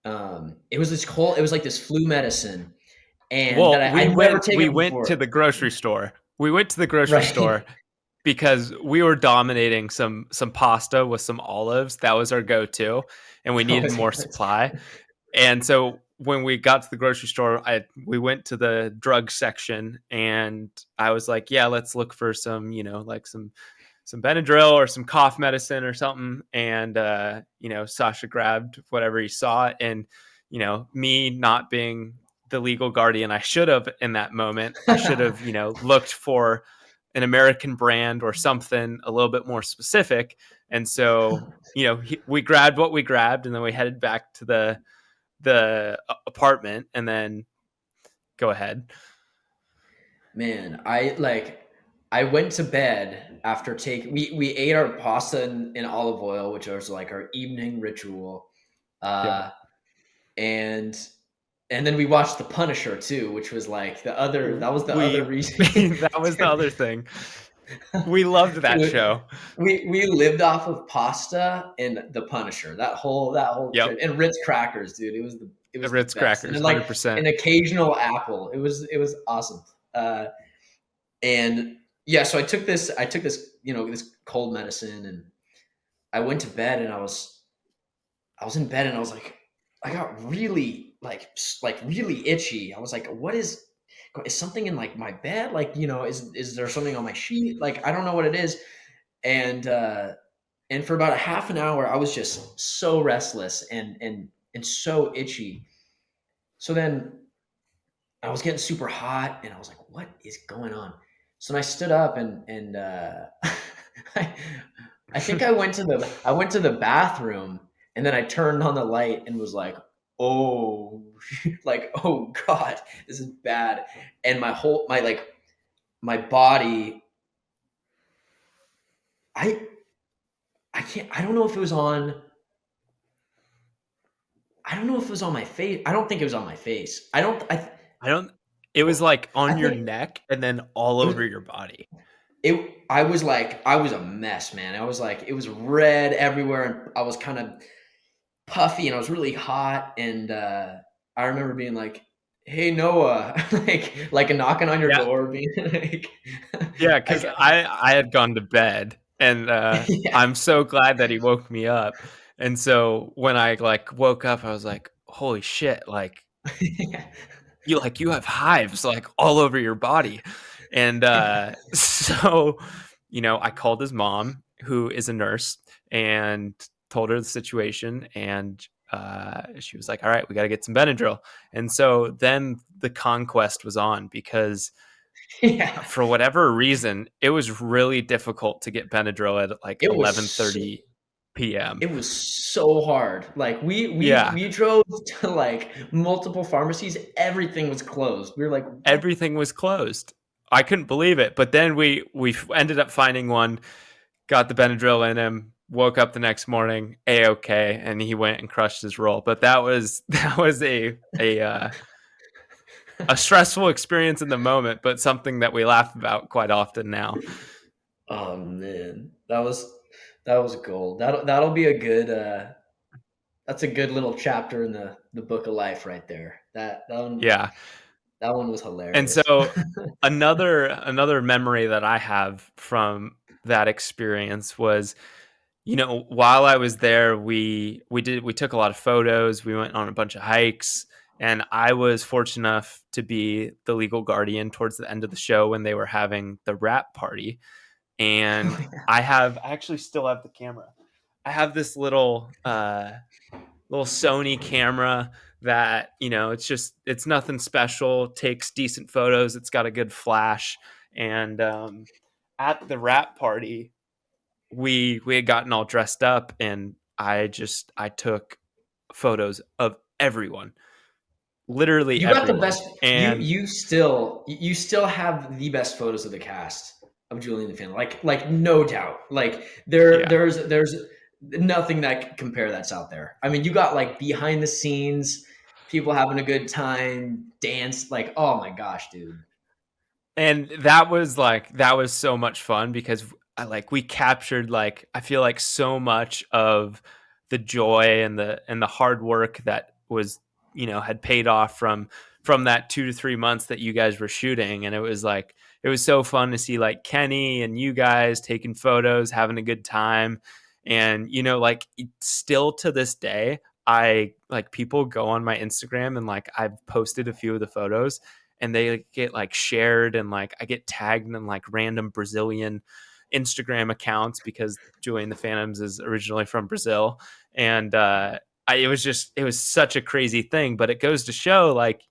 It was like this flu medicine, and that Well, I'd never we taken it went to before. the grocery store. We went to the grocery store Right. because we were dominating some pasta with some olives. That was our go-to, and we Oh, needed more it's supply. And so when we got to the grocery store, we went to the drug section, and I was like, "Yeah, let's look for some, like some Benadryl or some cough medicine or something." And Sasha grabbed whatever he saw, and me not being the legal guardian I should have in that moment, I should have looked for an American brand or something a little bit more specific. And so we grabbed what we grabbed, and then we headed back to the apartment, and then go ahead. Man, I went to bed after we ate our pasta in olive oil, which was like our evening ritual. Yep. Uh and and then we watched The Punisher too, which was like that was the We other reason. that was the other thing. We loved that Dude, show. we lived off of pasta and The Punisher. That whole Yep. trip, and Ritz crackers, dude. It was the Ritz best. And crackers, then like 100%. an occasional apple. It was awesome. Uh, and yeah, so I took this this cold medicine, and I went to bed, and I was in bed, and I was like I got really like really itchy. I was like, what is? is something in like my bed? Like, is there something on my sheet? Like, I don't know what it is. And for about a half an hour, I was just so restless and so itchy. So then I was getting super hot, and I was like, "What is going on?" So then I stood up, and I, I think I went to the bathroom, and then I turned on the light and was like, "Oh, like, oh God, this is bad." And my body, I I can't I don't know if it was on I don't know if it was on my face. I don't think it was on my face. I don't. It was like I on your think neck and then all it was over your body. I was a mess, man. I was like, it was red everywhere, and I was kind of puffy, and I was really hot. And I remember being like, "Hey, Noah," like a knocking on your Yeah, door, being like, yeah, I because got, I had gone to bed, and yeah, I'm so glad that he woke me up. And so when I like woke up, I was like, "Holy shit!" Like you have hives like all over your body. And so I called his mom, who is a nurse, and told her the situation. And she was like, all right, we got to get some Benadryl. And so then the conquest was on, because yeah. for whatever reason it was really difficult to get Benadryl at like It was so, 11:30 p.m. it was so hard. Like Yeah, we drove to like multiple pharmacies. Everything was closed. We were like, "What?" everything was closed. I couldn't believe it. But then we ended up finding one, got the Benadryl in him, woke up the next morning, a-okay, and he went and crushed his roll. But that was that was a stressful experience in the moment, but something that we laugh about quite often now. Oh man, that was gold. That'll be a good that's a good little chapter in the book of life right there. Yeah. That one was And hilarious. so another memory that I have from that experience was, while I was there, we took a lot of photos, we went on a bunch of hikes, and I was fortunate enough to be the legal guardian towards the end of the show when they were having the wrap party. And I actually still have the camera. I have this little Sony camera that, it's nothing special, takes decent photos, it's got a good flash. And at the wrap party, we had gotten all dressed up, and I took photos of everyone, literally You got the everyone. best. And You still have the best photos of the cast of Julian the Fan. Like no doubt. Like there yeah. there's nothing that can compare that's out there. I mean, you got like behind the scenes, people having a good time, dance. Like, oh my gosh, dude. And that was so much fun, because we captured, like, I feel like so much of the joy and the hard work that was, had paid off from that 2 to 3 months that you guys were shooting. And it was so fun to see like Kenny and you guys taking photos, having a good time. And still to this day, I like, people go on my Instagram, and like, I've posted a few of the photos, and they get like shared, and like I get tagged in like random Brazilian Instagram accounts, because Julian the Phantoms is originally from Brazil. And it was such a crazy thing. But it goes to show, like,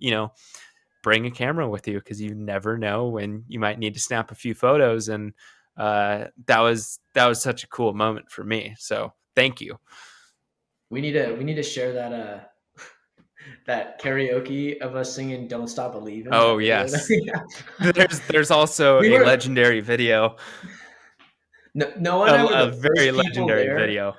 bring a camera with you, because you never know when you might need to snap a few photos. And that was such a cool moment for me. So thank you. We need to share that karaoke of us singing "Don't Stop Believin'," Oh that video. yes, there's also we a were legendary video, Noah and I were a the very first people legendary there. video.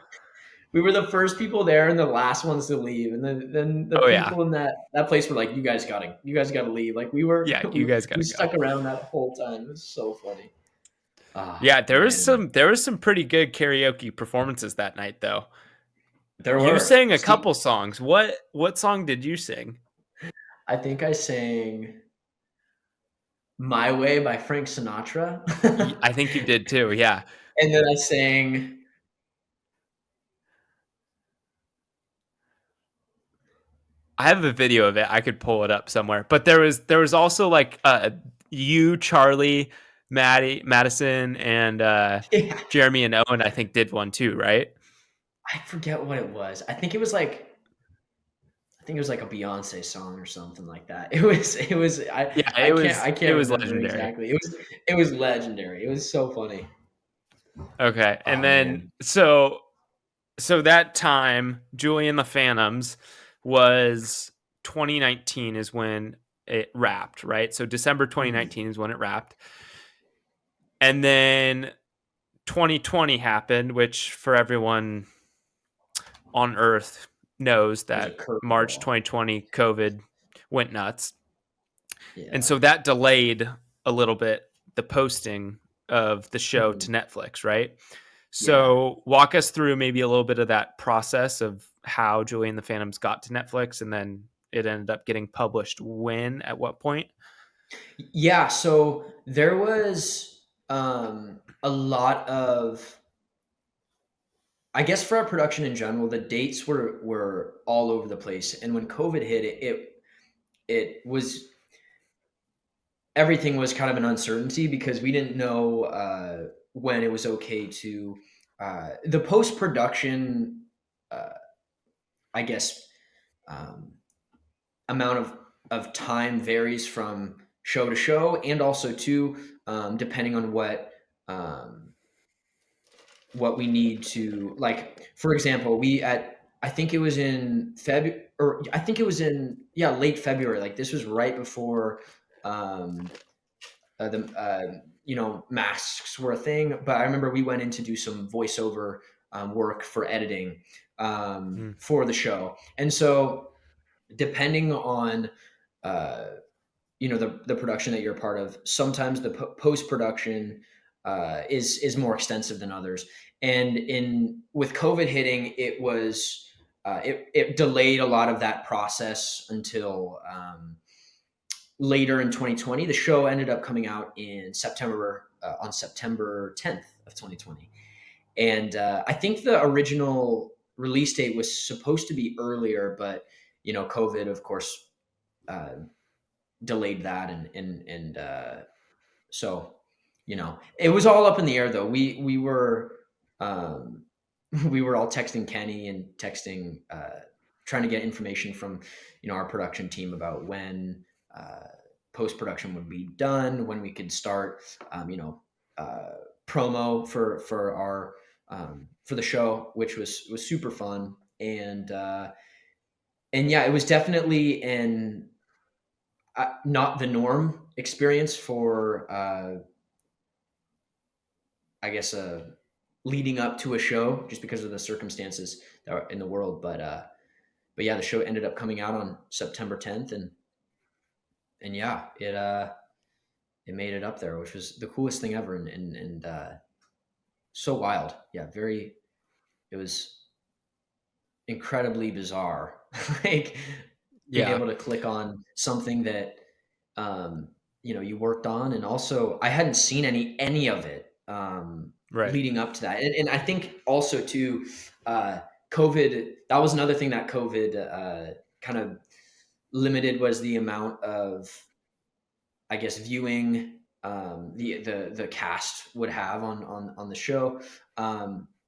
We were the first people there and the last ones to leave. And then the Oh yeah. people in that place were like, you guys gotta leave. Like we were Yeah, you guys we gotta go. stuck around that whole time. It was so funny. Ah Yeah, man. there was some pretty good karaoke performances that night, though. There You were. sang a Steve, couple songs. What song did you sing? I think I sang My Way by Frank Sinatra. I think you did too. Yeah, And then I sang I have a video of it. I could pull it up somewhere. But there was also like you, Charlie, Madison, and Yeah. Jeremy and Owen. I think did one too, right? I forget what it was. I think it was like a Beyonce song or something like that. It was Yeah, I it can't was remember legendary. exactly. It was legendary. It was so funny. Okay, and Oh then man. so that time, Julie and the Phantoms was 2019 is when it wrapped, right? So December Mhm. 2019 is when it wrapped. And then 2020 happened, which for everyone on Earth knows It was a that March curveball. 2020 COVID went nuts. And Yeah. so that delayed a little bit the posting of the show Mhm. to Netflix, right? Yeah. So walk us through maybe a little bit of that process of how Julie and the Phantoms got to Netflix and then it ended up getting published when, at what point? Yeah, so there was a lot of, I guess for our production in general, the dates were all over the place. And when COVID hit, it was, everything was kind of an uncertainty because we didn't know when it was okay to the post production. Uh, I guess um, amount of time varies from show to show, and also too depending on um, what we need to, like. For example, we at I think it was in February, or I think it was in, yeah, late February. Like this was right before um, the masks were a thing. But I remember we went in to do some voiceover work for editing Mm, for the show, and so depending on uh, the production that you're a part of, sometimes the post production is more extensive than others. And in with COVID hitting, it was it delayed a lot of that process until later in 2020. The show ended up coming out in September, on September 10th of 2020. And I think the original release date was supposed to be earlier, but COVID, of course, uh, delayed that, and so it was all up in the air, though. We were um, we were all texting Kenny and texting, trying to get information from our production team about when post production would be done, when we could start, uh, promo for our for the show, which was super fun. And yeah, it was definitely an not the norm experience for I guess leading up to a show, just because of the circumstances that are in the world. But yeah, the show ended up coming out on September 10th, and yeah, it made it up there, which was the coolest thing ever, and so wild. Yeah, very. It was incredibly bizarre, like being yeah, able to click on something that um, you worked on. And also I hadn't seen any of it right. leading up to that. And I think also too, uh, COVID, that was another thing that COVID kind of limited, was the amount of, I guess, viewing the cast would have on the show.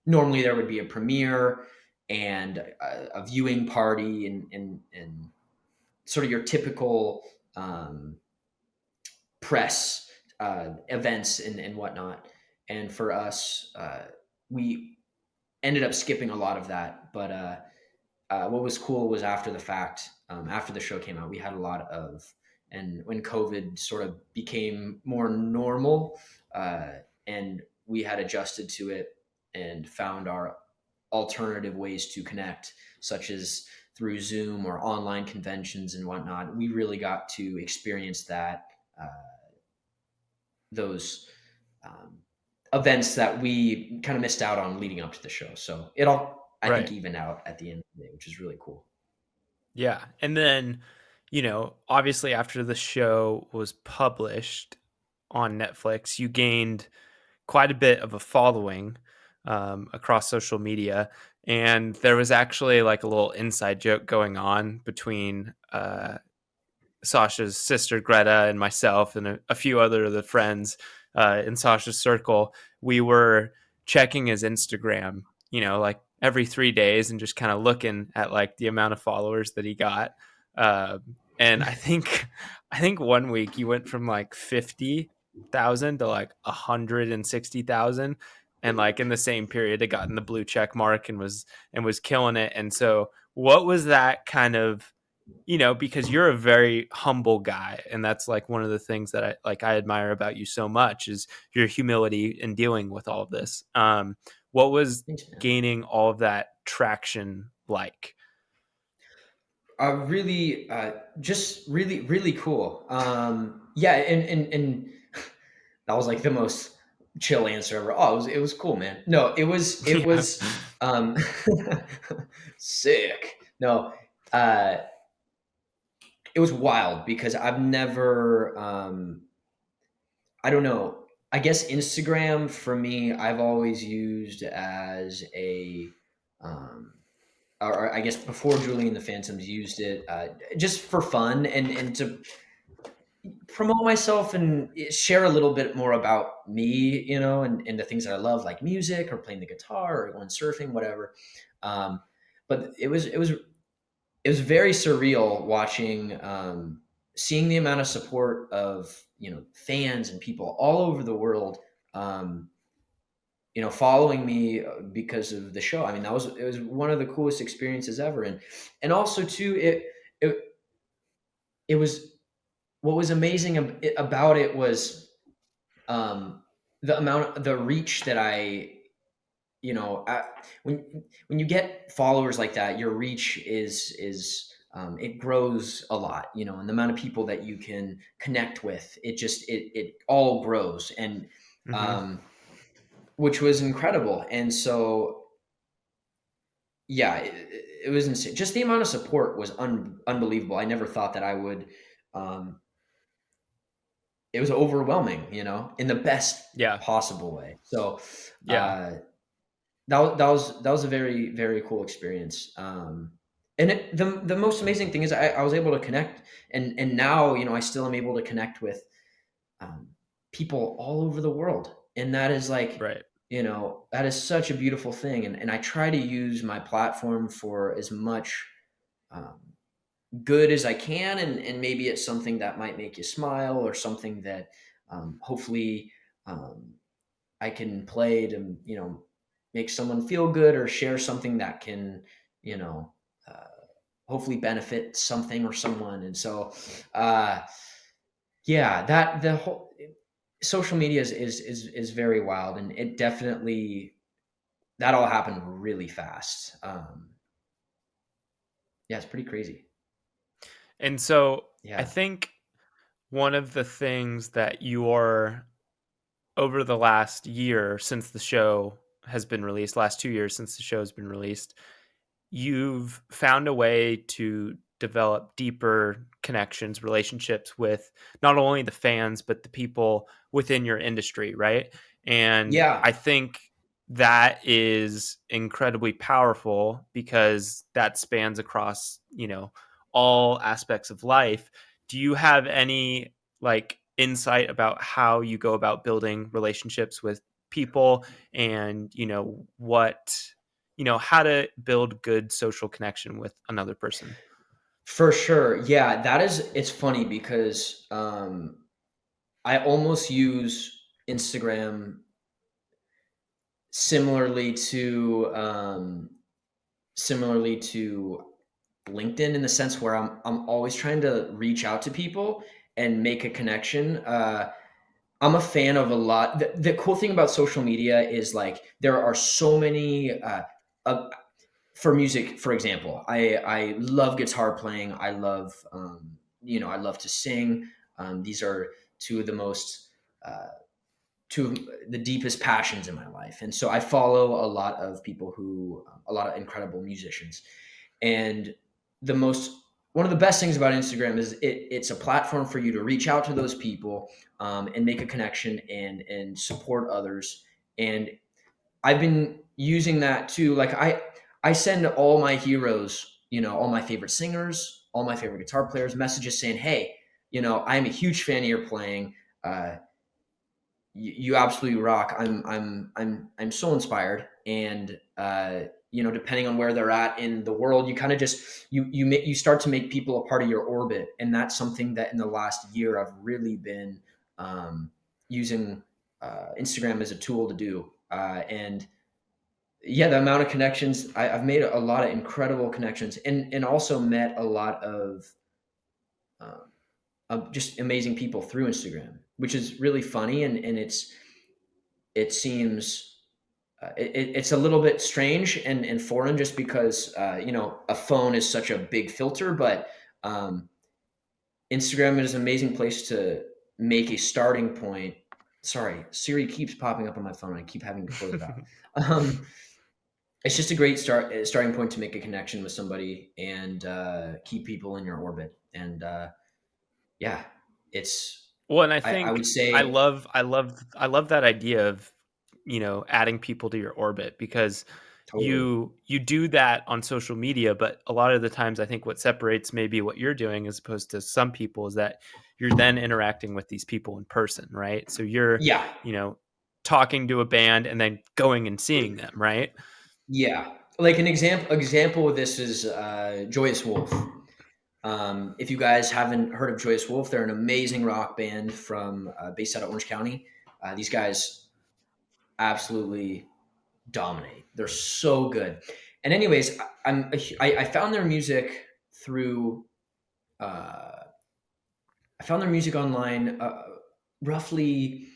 Normally there would be a premiere and a viewing party, and sort of your typical um, press events and whatnot. And for us, we ended up skipping a lot of that. But what was cool was after the fact, after the show came out, we had a lot of, and when COVID sort of became more normal, uh, and we had adjusted to it and found our alternative ways to connect, such as through Zoom or online conventions and whatnot. We really got to experience that, uh, those um, events that we kind of missed out on leading up to the show. So it all, I think, Right. even out at the end of the day, which is really cool. Yeah. And then, obviously after the show was published on Netflix, you gained quite a bit of a following. across social media. And there was actually like a little inside joke going on between Sasha's sister Greta and myself and a few other of the friends in Sasha's circle. We were checking his Instagram, like every 3 days and just kind of looking at like the amount of followers that he got. Uh, and I think one week he went from like 50,000 to like 160,000. And like in the same period, it got in the blue check mark and was killing it. And so, what was that kind of, because you're a very humble guy, and that's like one of the things that I admire about you so much is your humility in dealing with all of this. What was Thanks, man. gaining all of that traction like? Really, just really, really cool. Yeah, and that was like the most chill answer ever. Oh, it was cool, man. No, it Yeah. was um, sick. No, uh, it was wild because I've never. I don't know. I guess Instagram for me, I've always used as a um, or I guess before Julie and the Phantoms used it just for fun and to promote myself and share a little bit more about me, and the things that I love, like music or playing the guitar or going surfing, whatever. Um, but it was very surreal watching, seeing the amount of support of fans and people all over the world. Um, following me because of the show. I mean, it was one of the coolest experiences ever, and also too, it it was what was amazing about it was um, the reach that when you get followers like that, your reach is it grows a lot, and the amount of people that you can connect with, it all grows, and Hmm. um, which was incredible. And so yeah, it was insane. Just the amount of support was unbelievable. I never thought that I would. Um, it was overwhelming, in the best Yeah. possible way. So Yeah. uh, that was a very very cool experience. And the most amazing thing is I was able to connect, and now I still am able to connect with um, people all over the world, and that is like Right. that is such a beautiful thing, and I try to use my platform for as much um, good as I can, and maybe it's something that might make you smile or something that hopefully um, I can play to make someone feel good or share something that can you know uh, hopefully benefit something or someone. And so uh, yeah, that the whole social media is very wild, and it definitely that all happened really fast. Yeah, it's pretty crazy. And so I Yeah. think one of the things that you're over the last year since the show has been released, last 2 years since the show has been released, you've found a way to develop deeper connections, relationships with not only the fans, but the people within your industry, right? And Yeah, I think that is incredibly powerful because that spans across, all aspects of life. Do you have any like insight about how you go about building relationships with people and, how to build good social connection with another person? for sure. Yeah, it's funny because I almost use Instagram similarly to similarly to LinkedIn, in the sense where I'm always trying to reach out to people and make a connection. I'm a fan of a lot. The cool thing about social media is like there are so many. For music, for example, I love guitar playing. I love I love to sing. These are two of the most uh, two of the deepest passions in my life, and so I follow a lot of people a lot of incredible musicians. And the most one of the best things about Instagram is it's a platform for you to reach out to those people, and make a connection and support others. And I've been using that too. Like I send all my heroes, all my favorite singers, all my favorite guitar players messages saying, "Hey, I'm a huge fan of your playing. Uh, you absolutely rock. I'm so inspired." And depending on where they're at in the world, you kind of just you start to make people a part of your orbit, and that's something that in the last year I've really been using Instagram as a tool to do. And yeah, the amount of connections I've made a lot of incredible connections, and also met a lot um, of just amazing people through Instagram, which is really funny. And it seems it's a little bit strange and foreign just because a phone is such a big filter, but um, Instagram is an amazing place to make a starting point. Sorry, Siri keeps popping up on my phone and I keep having to close it out. um, it's just a great starting point to make a connection with somebody and keep people in your orbit. And yeah, it's Well, and I I think would say I love that idea of, adding people to your orbit, because totally. you do that on social media, but a lot of the times I think what separates maybe what you're doing as opposed to some people is that you're then interacting with these people in person, right? So you're, Yeah, you know, talking to a band and then going and seeing them, right? yeah. Like an example of this is Joyous Wolf. If you guys haven't heard of Joyous Wolf, they're an amazing rock band from based out of Orange County. These guys absolutely dominate. They're so good. And anyways, I found their music through uh, I found their music online roughly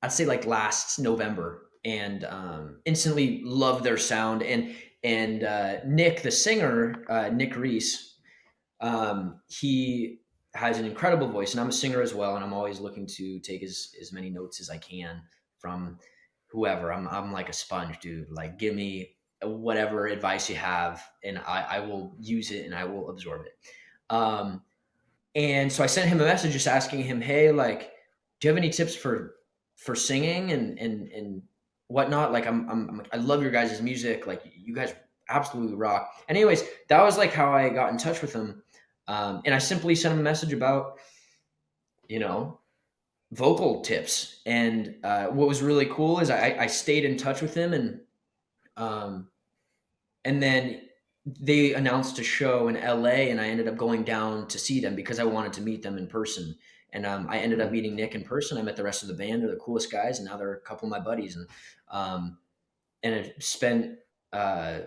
I'd say like last November, and instantly loved their sound. And Nick, the singer, Nick Reese, he has an incredible voice, and I'm a singer as well, and I'm always looking to take as many notes as I can from whoever. I'm like a sponge, dude. Like, give me whatever advice you have, and I will use it and I will absorb it. Um, and so I sent him a message just asking him, "Hey, like, do you have any tips for singing and whatnot? Like, I love your guys' music. Like, you guys absolutely rock." And anyways, that was like how I got in touch with him. And I simply sent him a message about, you know, vocal tips. And what was really cool is I stayed in touch with him, um, and then they announced a show in LA, and I ended up going down to see them because I wanted to meet them in person. And I ended up Mhm. meeting Nick in person. I met the rest of the band; they're the coolest guys, and now they're a couple of my buddies. Um, and I spent uh,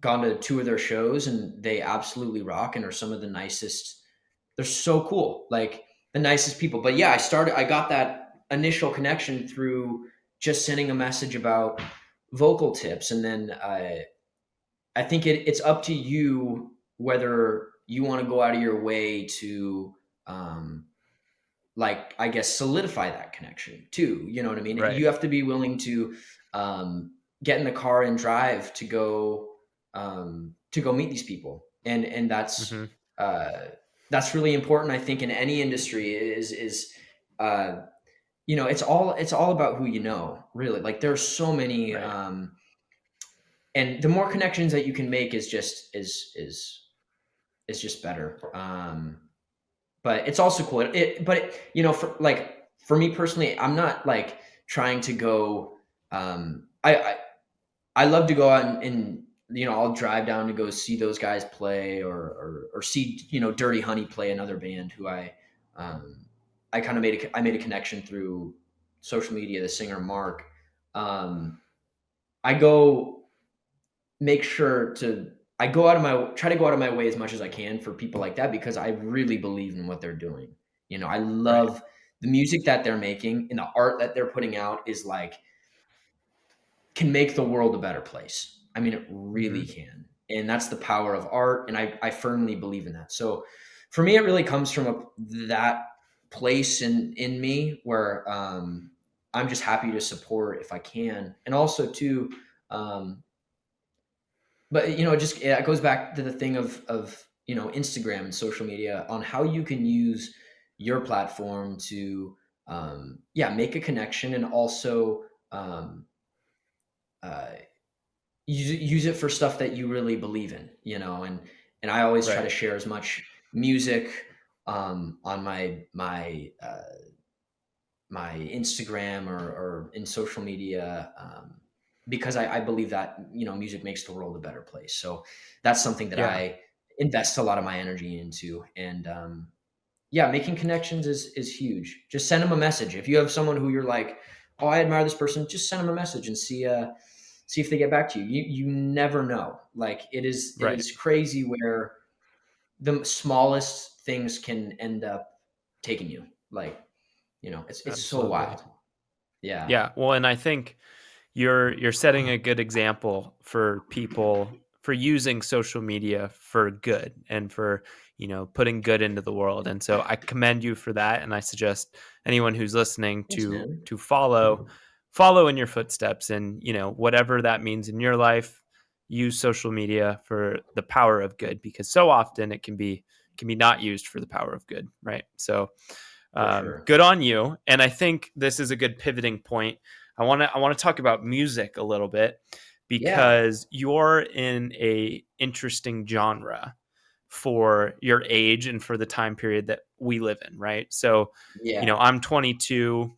gone to two of their shows, and they absolutely rock and are some of the nicest. They're so cool, like the nicest people. But yeah, I got that initial connection through just sending a message about vocal tips, and then I think it's up to you whether you want to go out of your way to, um, like, I guess, solidify that connection too. You know what I mean? Right. You have to be willing to get in the car and drive to go meet these people, and Mhm. uh, that's really important. I think in any industry is uh, it's all about who you know. Really, like there's so many. Right. And the more connections that you can make is just better. But it's also cool. For me personally, I'm not like trying to go. I love to go out and I'll drive down to go see those guys play, or see Dirty Honey play, another band who um, I kind of made a connection through social media. The singer Mark. I go make sure to I go out of my try to go out of my way as much as I can for people like that, because I really believe in what they're doing. I Right. love the music that they're making, and the art that they're putting out is like can make the world a better place. I mean, it really Mhm. can. And that's the power of art, and I firmly believe in that. So for me, it really comes from that place in me where I'm just happy to support if I can. And also too, um, but it goes back to the thing of Instagram and social media, on how you can use your platform to yeah, make a connection, and also uh, use it for stuff that you really believe in, and I always try to Right. share as much music on my Instagram or in social media, because I believe that music makes the world a better place. So that's something that Yeah. I invest a lot of my energy into, and yeah, making connections is huge. Just send them a message if you have someone who you're like, oh, I admire this person. Just send them a message and see if they get back to you. You never know. Like it Right. is crazy where the smallest things can end up taking you. Like it's so Absolutely. wild. Yeah. Yeah. Well, and I think you're setting a good example for people for using social media for good and for putting good into the world, and so I commend you for that, and I suggest anyone who's listening Thanks, to man. follow in your footsteps, and whatever that means in your life, use social media for the power of good, because so often it can be not used for the power of good, right? So For sure. good on you. And I think this is a good pivoting point. I want to talk about music a little bit, Yeah. because you're in a interesting genre for your age and for the time period that we live in, right? So, Yeah. I'm 22.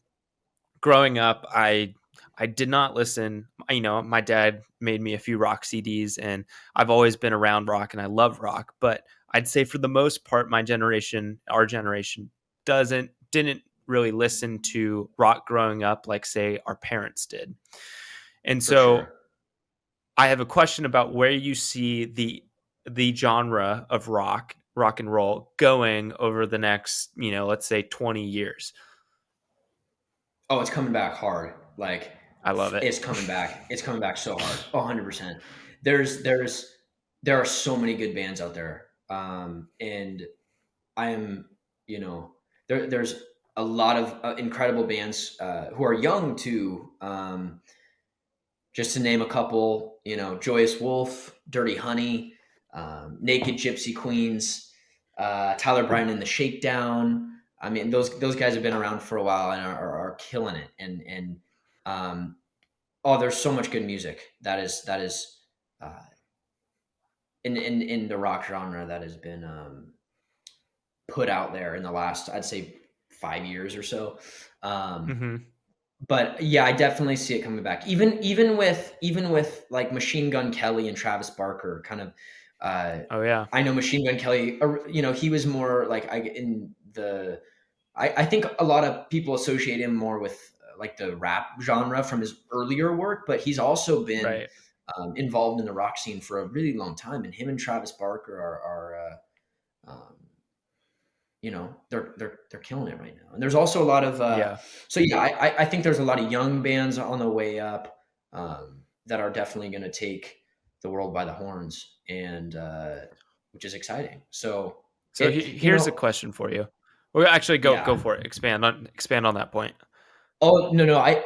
Growing up, I did not listen. My dad made me a few rock CDs, and I've always been around rock, and I love rock. But I'd say for the most part, our generation, didn't really listen to rock growing up like, say, our parents did. And For so sure. I have a question about where you see the genre of rock and roll going over the next, let's say 20 years. Oh, it's coming back hard. Like I love it. it's coming back. It's coming back so hard. Oh, 100%. There's there are so many good bands out there. And I am, there's a lot of incredible bands who are young too. Just to name a couple, Joyous Wolf, Dirty Honey, Naked Gypsy Queens, Tyler Bryan and the Shakedown. I mean, those guys have been around for a while and are killing it. And oh, there's so much good music that is uh, in the rock genre that has been put out there in the last, I'd say, 5 years or so. Um, Hmm. but yeah, I definitely see it coming back. Even with like Machine Gun Kelly and Travis Barker, kind of. Uh, Oh yeah. I know Machine Gun Kelly. He was more like I in the. I think a lot of people associate him more with like the rap genre from his earlier work, but he's also been Right. involved in the rock scene for a really long time. And him and Travis Barker are they're killing it right now. And there's also a lot of Yeah. so yeah, I think there's a lot of young bands on the way up that are definitely going to take the world by the horns, and which is exciting. So So here's a question for you. Well, actually, go yeah. for it. Expand on that point. Oh no, no, I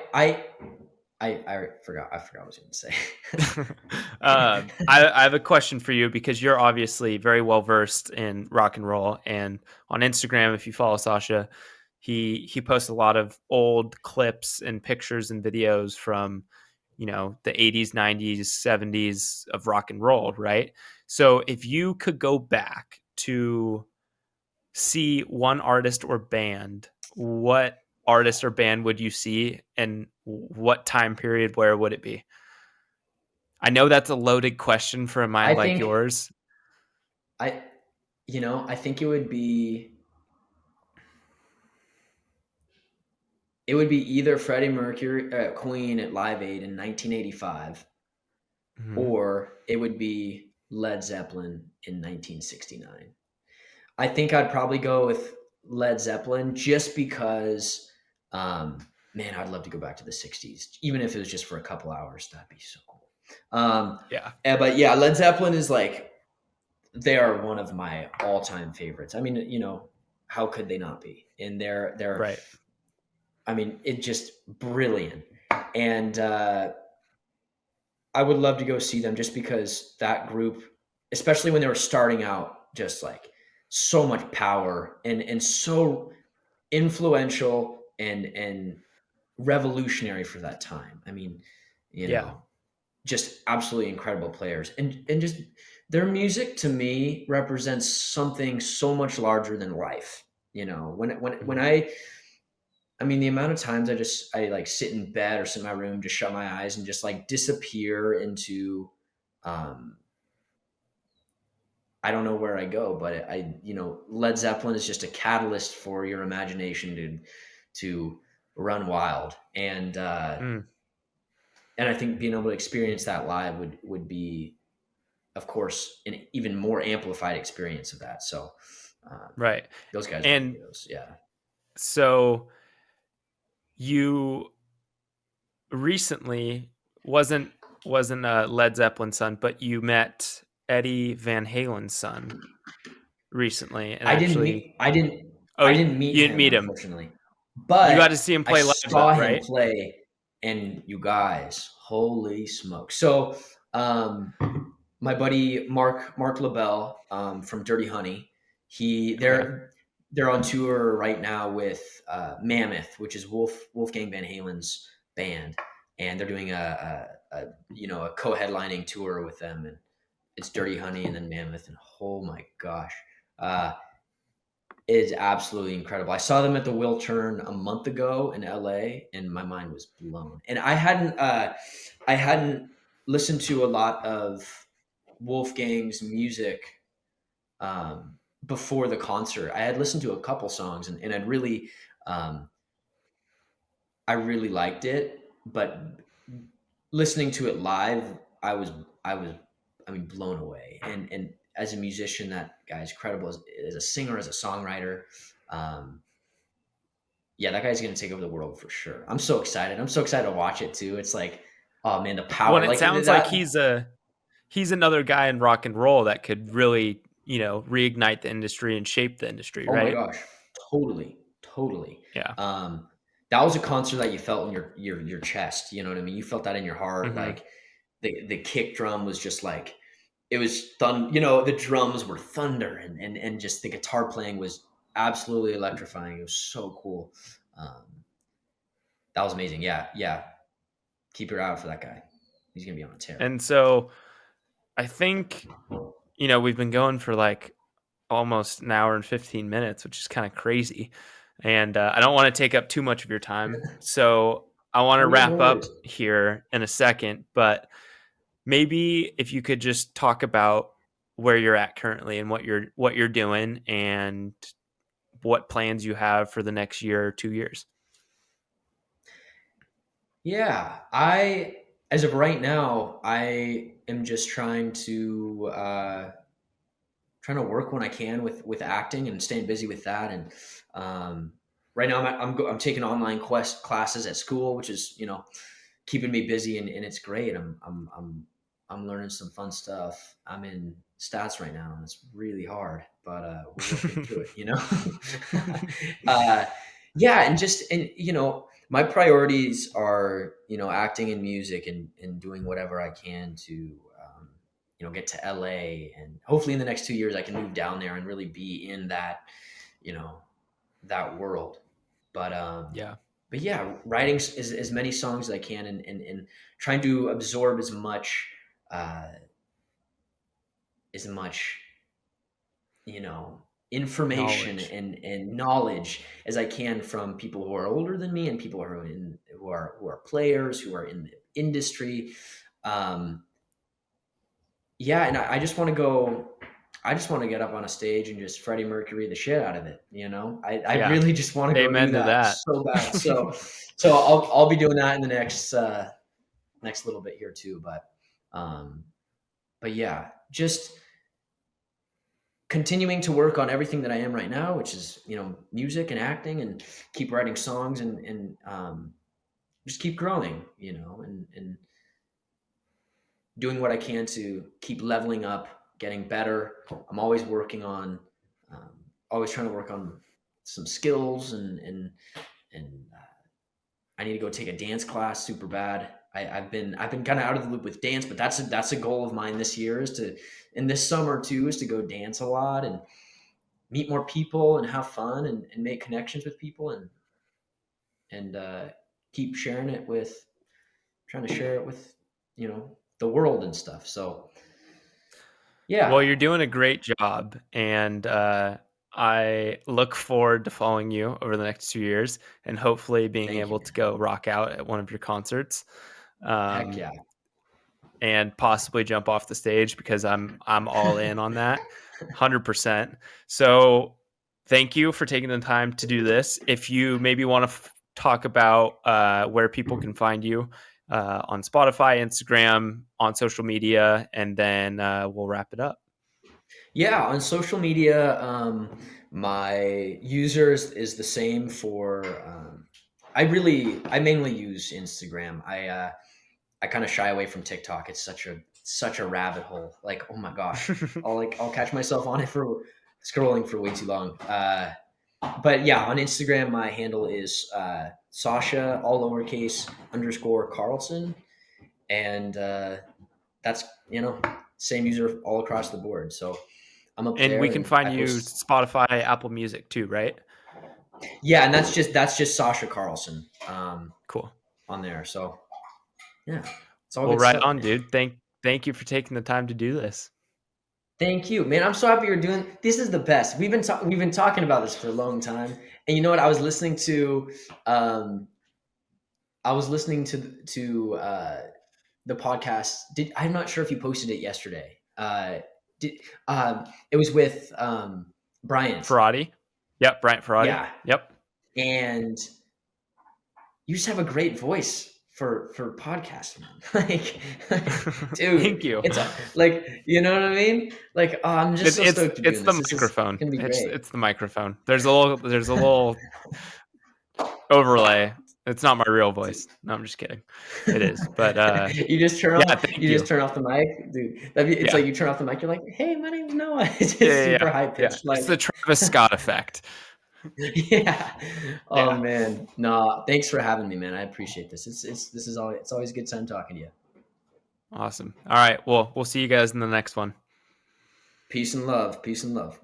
forgot. I forgot what I was going to say. I have a question for you, because you're obviously very well versed in rock and roll, and on Instagram, if you follow Sasha, he posts a lot of old clips and pictures and videos from the 80s, 90s, 70s of rock and roll, right? So if you could go back to see one artist or band, what artist or band would you see, and what time period, where would it be? I know that's a loaded question for a I mind like think yours. I I think it would be either Freddie Mercury, Queen at Live Aid in 1985, Mhm. or it would be Led Zeppelin in 1969. I think I'd probably go with Led Zeppelin just because, um, man, I'd love to go back to the 60s, even if it was just for a couple hours. That'd be so cool. Yeah, But yeah, Led Zeppelin is like, they are one of my all time favorites. I mean, how could they not be? And they're, right. I mean, it just brilliant. And I would love to go see them just because that group, especially when they were starting out, just like so much power and so influential and revolutionary for that time. I mean, you Yeah. know. just absolutely incredible players, and just their music to me represents something so much larger than life. You know, when Mhm. I mean, the amount of times I like sit in bed or sit in my room, just shut my eyes and just like disappear into, um, I don't know where I go, but Led Zeppelin is just a catalyst for your imagination to run wild, Mm, and I think being able to experience that live would be, of course, an even more amplified experience of that. So, um, right. those guys are And heroes. Yeah, so you recently wasn't Led Zeppelin's son, but you met Eddie Van Halen's son recently, and I didn't actually, meet I didn't oh, I you didn't meet didn't him, meet him. unfortunately, You got to but see him I play live, though, saw him right? play, and you guys, holy smoke! So, um, my buddy Mark LaBelle, from Dirty Honey, Okay. they're on tour right now with Mammoth, which is Wolfgang Van Halen's band, and they're doing a co-headlining tour with them, and it's Dirty Honey and then Mammoth, and oh my gosh, uh, it's absolutely incredible. I saw them at the Will Turn a month ago in LA, and my mind was blown. And I hadn't listened to a lot of Wolfgang's music, before the concert. I had listened to a couple songs, and um, I really liked it, but listening to it live, I was I mean blown away. And as a musician, that guy's credible as a singer, as a songwriter. Um, yeah, that guy's gonna take over the world for sure. I'm so excited. I'm so excited to watch it too. It's like, oh man, the Well, and power, it like sounds like that. he's another guy in rock and roll that could really, reignite the industry and shape the industry, Oh my right? gosh, totally, totally. Yeah. Um, that was a concert that you felt in your chest. You know what I mean? You felt that in your heart. Hmm. Like the kick drum was just like it was the drums were thunder, and just the guitar playing was absolutely electrifying. It was so cool. Um, that was amazing. Yeah, yeah. Keep your eye out for that guy. He's gonna be on a tear. And so I think, we've been going for like almost an hour and 15 minutes, which is kind of crazy. And I don't want to take up too much of your time. So I want to Oh yeah, no wrap worries. up here in a second, but maybe if you could just talk about where you're at currently and what you're doing and what plans you have for the next year or 2 years. Yeah, I as of right now, I am just trying to work when I can with acting and staying busy with that. And right now, I'm taking online classes at school, which is keeping me busy, and it's great. I'm learning some fun stuff. I'm in stats right now, and it's really hard, but we're working through it. uh, yeah, and my priorities are acting and music, and doing whatever I can to get to LA, and hopefully in the next 2 years I can move down there and really be in you know that world. But Yeah, yeah, writing as many songs as I can, and trying to absorb uh, as much you know information knowledge. and knowledge as I can from people who are older than me and people who are players who are in the industry. Um, yeah, and I just want to go. I just want to get up on a stage and just Freddie Mercury the shit out of it. I Yeah. really just want to go do Amen to that that. so bad. So I'll be doing that in the next little bit here too. Um, but yeah, just continuing to work on everything that I am right now, which is music and acting, and keep writing songs, and just keep growing, and doing what I can to keep leveling up, getting better. I'm always um, always trying to work on some skills, and I need to go take a dance class super bad. I've been kind of out of the loop with dance, but that's a goal of mine this year, in this summer too, is to go dance a lot and meet more people and have fun, and make connections with people, and keep sharing it with trying to share it with the world and stuff. So yeah, Well, you're doing a great job, and I look forward to following you over the next 2 years, and hopefully being thank you, able to man. go rock out at one of your concerts, Heck um, yeah. and possibly jump off the stage because I'm all in on that, 100%. So, thank you for taking the time to do this. If you maybe want to talk about where people can find you on Spotify, Instagram, on social media, and then we'll wrap it up. Yeah, on social media, my users is the same for. I mainly use Instagram. I kind of shy away from TikTok. It's such a rabbit hole. Like, oh my gosh, I'll catch myself on it for scrolling for way too long. But yeah, on Instagram, my handle is Sacha, all lowercase underscore Carlson, and that's same user all across the board. So I'm up And there we can and I find you post. Spotify, Apple Music too, right? Yeah, and that's just Sacha Carlson Cool. on there. So yeah, it's all Well, good right stuff, on, man. dude. Thank you for taking the time to do this. Thank you, man. I'm so happy you're doing. This is the best. We've been talking about this for a long time, and you know what? Um, I was listening to the podcast. I'm not sure if you posted it yesterday. Did It was with Bryant. Ferrati. Yep, Bryant Ferrati. Yeah, Yep. and you just have a great voice for podcast, man. Dude, Thank you. it's like, you know what I mean? Like, oh, I'm just It's so it's stoked you're it's doing the this. This is microphone. gonna be It's great. it's the microphone. There's a little overlay. It's not my real voice. No, I'm just kidding. It is. But yeah, thank You just you. turn off the mic, dude. It's Yeah. like you turn off the mic. You're like, "Hey, my name's Noah." It's Yeah, just yeah, super yeah. high Yeah. pitched, It's the like, Travis Scott effect. yeah. Oh Yeah. man, no. Thanks for having me, man. I appreciate this. It's always a good time talking to you. Awesome. All right. Well, we'll see you guys in the next one. Peace and love. Peace and love.